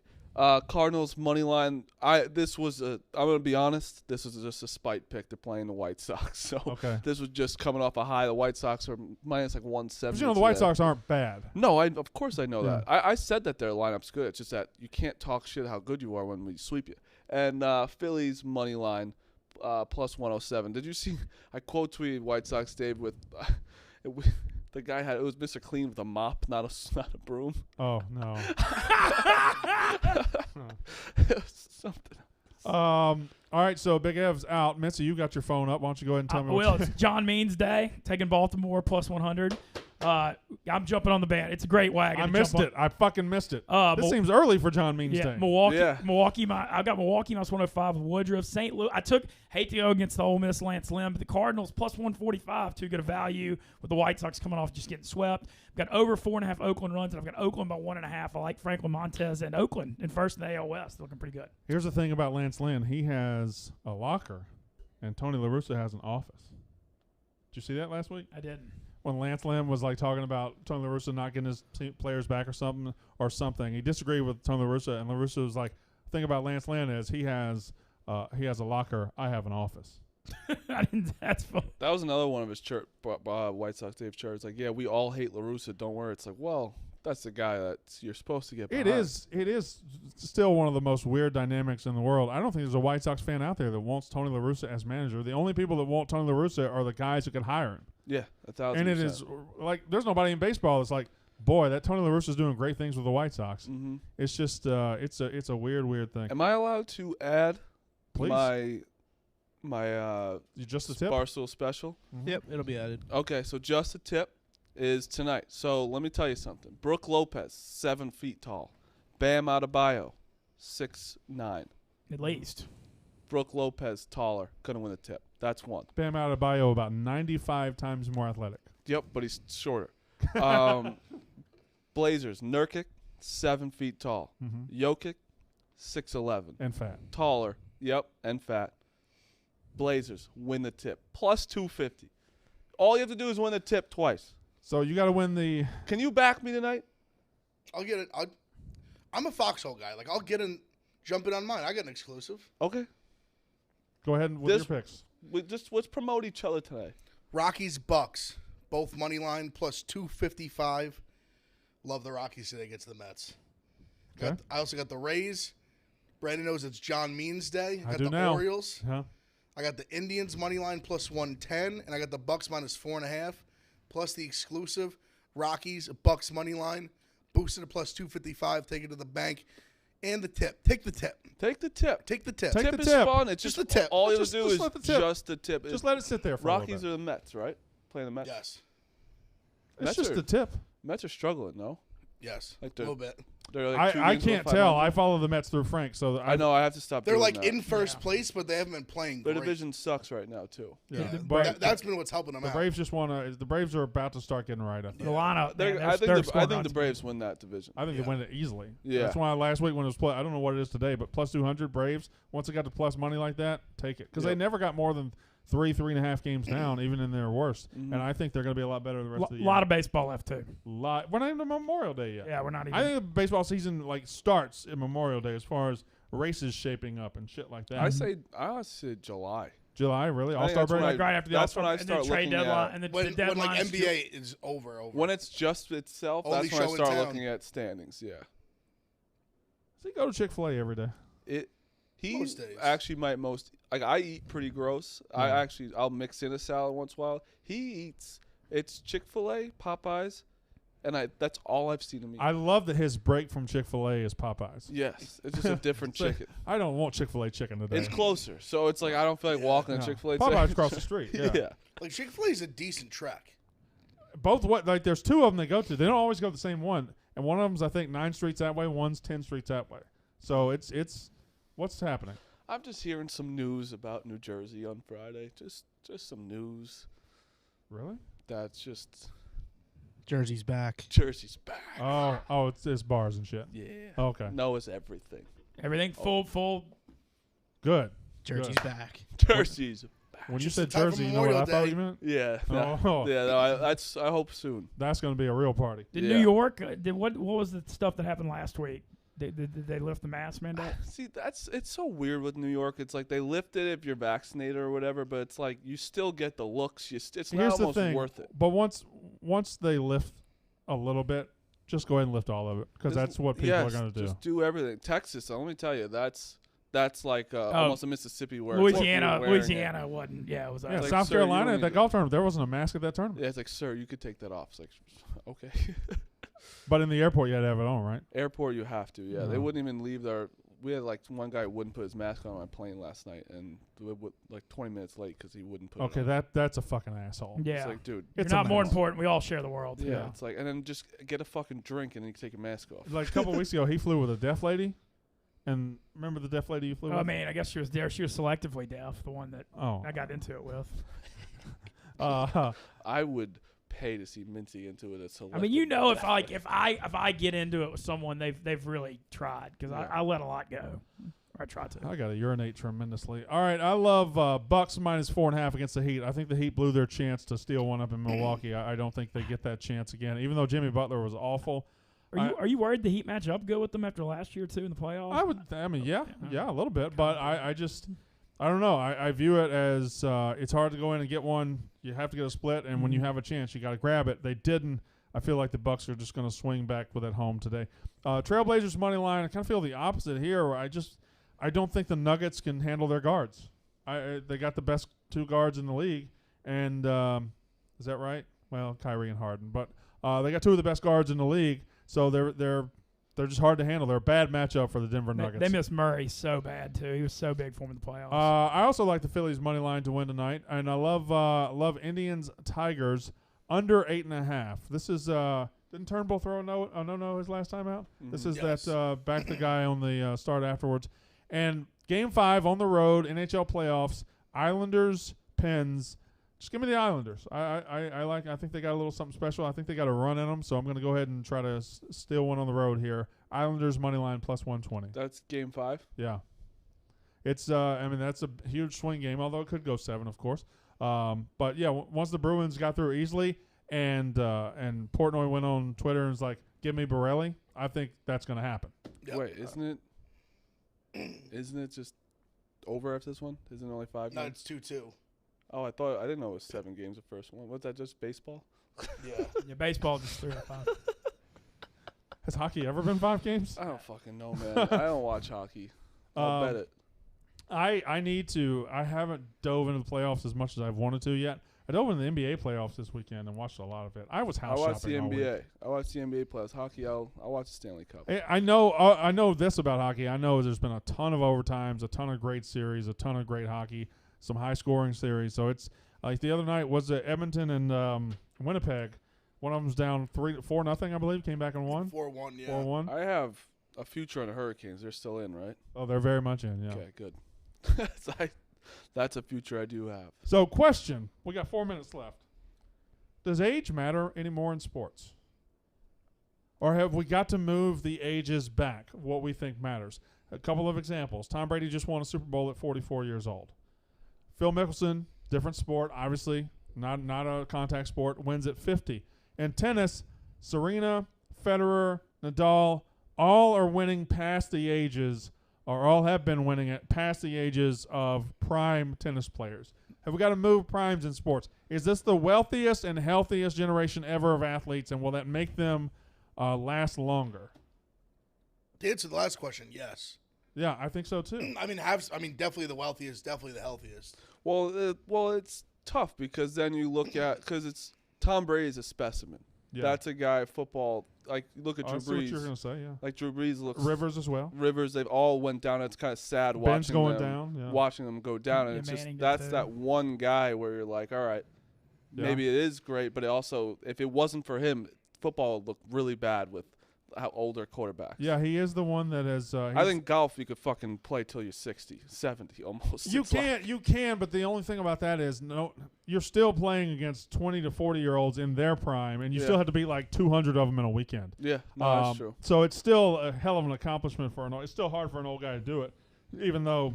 Cardinals money line. I'm gonna be honest. This was just a spite pick to playing the White Sox. So Okay. this was just coming off a high. The White Sox are minus like 170. But the White today. Sox aren't bad. No, of course I know Yeah. that. I said that their lineup's good. It's just that you can't talk shit how good you are when we sweep you. And Phillies money line +107. Did you see? I quote tweeted White Sox Dave with the guy it was Mr. Clean with a mop, not a broom. Oh, no. It was something. All right, so Big Ev's out. Mitzi, you got your phone up. Why don't you go ahead and tell me Well, what it's John Means Day, taking Baltimore +100. I'm jumping on the band. It's a great wagon. I to missed jump on. it. I fucking missed it. This Mil- seems early for John Means Yeah, Day. Milwaukee. Yeah. I got Milwaukee -105 with Woodruff. St. Louis. Hate to go against the Ole Miss Lance Lim, but the Cardinals +145. Too good a value with the White Sox coming off just getting swept. I've got over 4.5 Oakland runs, and I've got Oakland by 1.5. I like Franklin Montez and Oakland in first in the AL West. Looking pretty good. Here's the thing about Lance Lynn. He has a locker, and Tony La Russa has an office. Did you see that last week? I didn't. When Lance Lynn was like talking about Tony La Russa not getting his players back or something. He disagreed with Tony La Russa, and La Russa was like, the thing about Lance Lynn is he has a locker. I have an office. I didn't. That's fun. That was another one of his White Sox Dave Church. It's like, yeah, we all hate La Russa. Don't worry. It's like, well, that's the guy that you're supposed to get behind. It is still one of the most weird dynamics in the world. I don't think there's a White Sox fan out there that wants Tony La Russa as manager. The only people that want Tony La Russa are the guys who can hire him. Yeah, 1,000%. And it is like there's nobody in baseball that's like, boy, that Tony La Russa is doing great things with the White Sox. Mm-hmm. It's just it's a weird thing. Am I allowed to add Please. my You just a tip. Barstool special? Mhm. Yep, it'll be added. Okay, so just a tip is tonight. So let me tell you something. Brooke Lopez, 7 feet tall. Bam Adebayo, 6'9". At least. Brooke Lopez, taller, couldn't win the tip. That's one. Bam Adebayo about 95 times more athletic. Yep, but he's shorter. Blazers, Nurkic, 7 feet tall. Jokic, 6'11". And fat. Taller, yep, and fat. Blazers, win the tip. Plus 250. All you have to do is win the tip twice. So you got to win the. Can you back me tonight? I'll get it. I'm a foxhole guy. Like, I'll get in, jump in on mine. I got an exclusive. Okay. Go ahead with your picks. Let's promote each other today. Rockies, Bucks, both money line plus 255. Love the Rockies today against the Mets. Okay. I also got the Rays. Brandon knows it's John Means Day. I got do the now. Orioles. Huh? I got the Indians money line plus 110, and I got the Bucks minus 4.5, plus the exclusive Rockies Bucks money line, boosted to plus 255. Take it to the bank, and the tip. Take the tip. Take the tip. Take the tip. Take Tip the is tip. fun. It's Just just the tip. all you Just do is let the tip. just the tip. Just let it sit there for Rockies a are little the Mets, right? Playing the Mets. Yes. bit. It's Mets just are- the tip. Mets are struggling, no? Yes. Like A the- little bit. They're like 2 I games over can't tell. 500. I follow the Mets through Frank, so I know. I have to stop. They're doing like that. in first place, but they haven't been playing Their great. division sucks right now too. Yeah, Yeah, but that's been what's helping them the out. Braves just want to. The Braves are about to start getting right. I think. The lineup. They're- Man, I they're think scoring the runs. Braves win that division. I think Yeah. they win it easily. Yeah. That's why last week when it was play, I don't know what it is today, but plus 200 Braves. Once it got to plus money like that, take it because they Yep. never got more than 3.5 games down, even in their worst. Mhm. And I think they're going to be a lot better the rest of the A year. lot of baseball left too. We're not even Memorial Day yet. Yeah, we're not even. I think the baseball season starts in Memorial Day as far as races shaping up and shit like that. I say July. July, really? I All think Star that's when break. like right after the that's All-Star when I and start the trade looking deadline at and the when deadline. like NBA is over. when it's just itself. Only That's when I show in start town. looking at standings. Yeah. So you go to Chick-fil-A every day. He Most days. actually might most like I eat pretty gross. Yeah. I'll mix in a salad once in a while. He eats it's Chick-fil-A, Popeyes, and that's all I've seen him eat. I love that his break from Chick-fil-A is Popeyes. Yes, it's just a different It's like, chicken. I don't want Chick-fil-A chicken today. It's closer, so it's like I don't feel like walking No. to Chick-fil-A. Popeyes across the street. Yeah. yeah. Like Chick-fil-A is a decent trek. Both there's two of them they go to. They don't always go to the same one, and one of them's I think 9 streets that way, one's 10 streets that way. So it's what's happening? I'm just hearing some news about New Jersey on Friday. Just some news. Really? That's just Jersey's back. Jersey's back. Oh, it's bars and shit. Yeah. Okay, Noah's everything. Everything full. good. Jersey's Good. back. Jersey's back. When you Just said in time for Jersey, you know what I Memorial thought Day. you meant? Yeah. Oh. Yeah. No, I hope soon. That's going to be a real party. Did Yeah. New York? What was the stuff that happened last week? Did they lift the mask mandate? See, it's so weird with New York. It's like they lift it if you're vaccinated or whatever, but it's like you still get the looks. It's Here's not the almost thing. worth it. But once they lift a little bit, just go ahead and lift all of it because that's what people are going to do. Just do everything. Texas, let me tell you, that's like almost a Mississippi where Louisiana it's like you're wearing it. wasn't. Yeah, it was. Yeah, like, South sir, you Carolina don't at that need golf tournament, there wasn't a mask at that tournament. Yeah, it's like, sir, you could take that off. It's like, okay. But in the airport, you had to have it on, right? Airport, you have to. Yeah, they Uh-huh. wouldn't even leave their. We had like one guy who wouldn't put his mask on my plane last night, and like 20 minutes late because he wouldn't put Okay, it on. that's a fucking asshole. Yeah, It's like, dude. you're It's a not more mess. important. We all share the world. Yeah, Yeah. it's like, and then just get a fucking drink and then you can take your mask off. Like a couple weeks ago, he flew with a deaf lady, and remember the deaf lady you flew I with? mean, I guess she was there. She was selectively deaf. The one that Oh, I got into it with. I would pay to see Minty into it. It's I mean, you know, if I get into it with someone, they've really tried because Yeah. I let a lot go. Or I try to. I got to urinate tremendously. All right, I love Bucks minus 4.5 against the Heat. I think the Heat blew their chance to steal one up in Milwaukee. I don't think they get that chance again, even though Jimmy Butler was awful. Are you worried the Heat match up good with them after last year too in the playoffs? Yeah, a little bit, but I don't know. I view it as it's hard to go in and get one. You have to get a split, and when you have a chance, you got to grab it. They didn't. I feel like the Bucks are just going to swing back with it home today. Trailblazers money line. I kind of feel the opposite here. Where I don't think the Nuggets can handle their guards. They got the best 2 guards in the league, and is that right? Well, Kyrie and Harden, but they got 2 of the best guards in the league. So they're just hard to handle. They're a bad matchup for the Denver Nuggets. They miss Murray so bad too. He was so big for them in the playoffs. I also like the Phillies money line to win tonight, and I love Indians Tigers under 8.5. This is Didn't Turnbull throw a no his last time out? This is Yes. that back the guy on the start afterwards. And Game 5 on the road, NHL playoffs, Islanders, Pens. Just give me the Islanders. I think they got a little something special. I think they got a run in them, so I'm going to go ahead and try to steal one on the road here. Islanders money line plus 120. That's Game 5. Yeah. It's I mean that's a huge swing game, although it could go 7, of course. But yeah, once the Bruins got through easily and Portnoy went on Twitter and was like, "Give me Borelli," I think that's going to happen. Yep. Wait, isn't it just over after this one? Isn't it only 5 No, games? it's 2-2. Oh, I didn't know it was 7 games the first one. Was that just baseball? Yeah. Yeah, baseball just 3 out of 5. Has hockey ever been 5 games? I don't fucking know, man. I don't watch hockey. I'll bet it. I need to. I haven't dove into the playoffs as much as I've wanted to yet. I dove into the NBA playoffs this weekend and watched a lot of it. I was house I watched the shopping all week. NBA. I watched the NBA playoffs. Hockey, I'll watch the Stanley Cup. I know this about hockey. I know there's been a ton of overtimes, a ton of great series, a ton of great hockey, some high scoring series. So it's like the other night was Edmonton and Winnipeg. One of them's down 3-4-0, I believe. Came back and won 4-1, yeah. 4-1. I have a future on the Hurricanes. They're still in, right? Oh, they're very much in. Yeah. Okay, good. That's a future I do have. So question: we got 4 minutes left. Does age matter anymore in sports? Or have we got to move the ages back, what we think matters? A couple of examples. Tom Brady just won a Super Bowl at 44 years old. Phil Mickelson, different sport, obviously, not a contact sport, wins at 50. In tennis, Serena, Federer, Nadal, all are winning past the ages, or all have been winning at past the ages of prime tennis players. Have we got to move primes in sports? Is this the wealthiest and healthiest generation ever of athletes, and will that make them last longer? To answer the last question, yes. Yeah, I think so too. I mean, definitely the wealthiest, definitely the healthiest. Well, it's tough because then you look at it's Tom Brady's a specimen. Yeah. That's a guy football. Like look at Drew I see what Brees. you're gonna say. Yeah, Like Drew Brees looks. Rivers as well. Rivers, they've all went down. It's kind of sad Ben's watching going them, down. Yeah. watching them go down, and Yeah, it's just Manning did that's too. that one guy where you're like, all right, Yeah. maybe it is great, but it also, if it wasn't for him, football would look really bad with how older quarterbacks. Yeah, he is the one that has. I think golf you could fucking play till you're 60, 70 almost. you It's like- can, but the only thing about that is you're still playing against 20 to 40-year-olds in their prime, and you Yeah. still have to beat like 200 of them in a weekend. Yeah, no, that's true. So it's still a hell of an accomplishment for it's still hard for an old guy to do it, even though,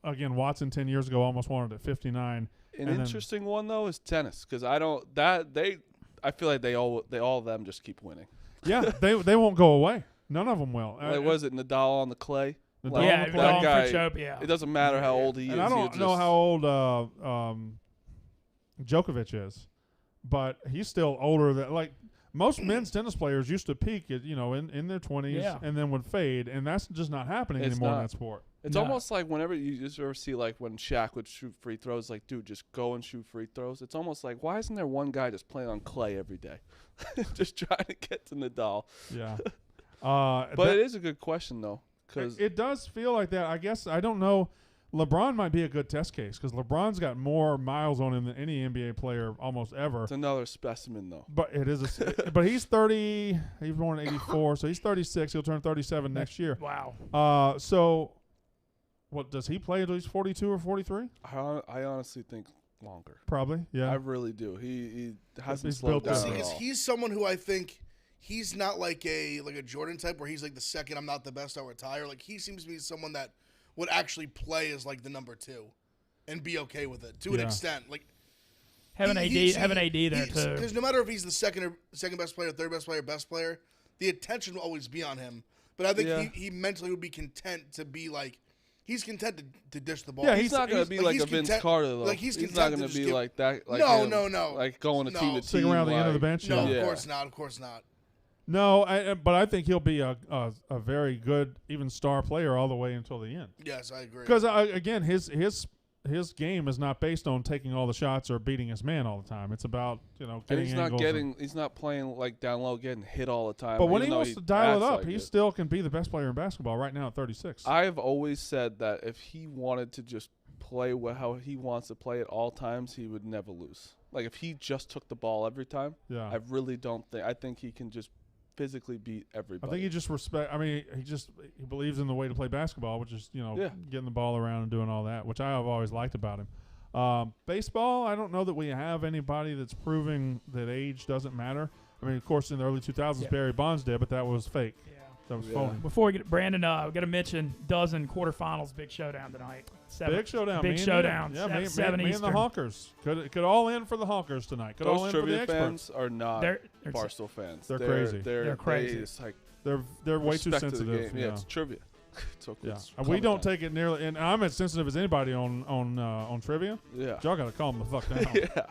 again, Watson 10 years ago almost won it at 59. An and interesting one though is tennis because I feel like they all of them just keep winning. Yeah, they won't go away. None of them will. Like was it Nadal on the clay? Nadal Like, Yeah, on the that play. guy- French yeah. It doesn't matter how old he is. And I don't he'll know just- how old Djokovic is, but he's still older than most men's tennis players used to peak at in their 20s Yeah. and then would fade, and that's just not happening It's anymore in not. that sport. It's No. almost like whenever you just ever see like when Shaq would shoot free throws, like dude, just go and shoot free throws. It's almost like why isn't there one guy just playing on clay every day, just trying to get to Nadal? Yeah, But it is a good question though, because it does feel like that. I guess I don't know. LeBron might be a good test case because LeBron's got more miles on him than any NBA player almost ever. it's another specimen though. But it is but he's 30. He was born in 84, so he's 36. He'll turn 37 next year. Wow. So what does he play until he's 42 or 43? I honestly think longer. Probably. Yeah. I really do. He hasn't He's slowed built down different. at Because all. he's someone who I think he's not like a Jordan type where he's like the second I'm not the best I'll retire. Like he seems to be someone that would actually play as like the number 2 and be okay with it to an Yeah. extent. Like Have an AD there too. Because no matter if he's the second best player, third best player, best player, the attention will always be on him. But I think Yeah. he mentally would be content to be like he's content to dish the ball. Yeah, He's not going to be like he's a Vince content- Carter though. like, he's not content going to to just be give- like that. Like No, him, no. Like going to No. team to Sitting team. around the end of the like- bench. No, Yeah. of course not. Of course not. No, but I think he'll be a very good, even star player all the way until the end. Yes, I agree. Because again, his game is not based on taking all the shots or beating his man all the time. It's about And getting he's not angles getting. He's not playing like down low, getting hit all the time. But when even he though wants to dial it acts up, like he it. still can be the best player in basketball right now at 36. I've always said that if he wanted to just play how he wants to play at all times, he would never lose. Like if he just took the ball every time, Yeah. I really don't think. I think he can just physically beat everybody. I think he just he believes in the way to play basketball, which is getting the ball around and doing all that, which I have always liked about him. Baseball, I don't know that we have anybody that's proving that age doesn't matter. I mean, of course, in the early 2000s, Barry Bonds did, but that was fake. Yeah. That was phony. Before we get Brandon, we got to mention dozen quarterfinals, big showdown tonight. Big showdown. Big showdown. Yeah, me seven and the Honkers. Could all in for the Honkers tonight. Could all Those in for the trivia experts. fans are not They're Barstool fans. They're crazy. They're crazy. It's like They're way too respect to the sensitive. game. Yeah, it's trivia. So Yeah, it's we don't Clementine. take it nearly, and I'm as sensitive as anybody on trivia. Yeah. Y'all gotta calm the fuck down. Yeah.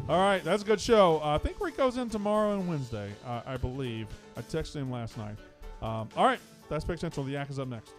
All right, that's a good show. I think Rico's in tomorrow and Wednesday, I believe. I texted him last night. All right, that's Pick Central. The Yak is up next.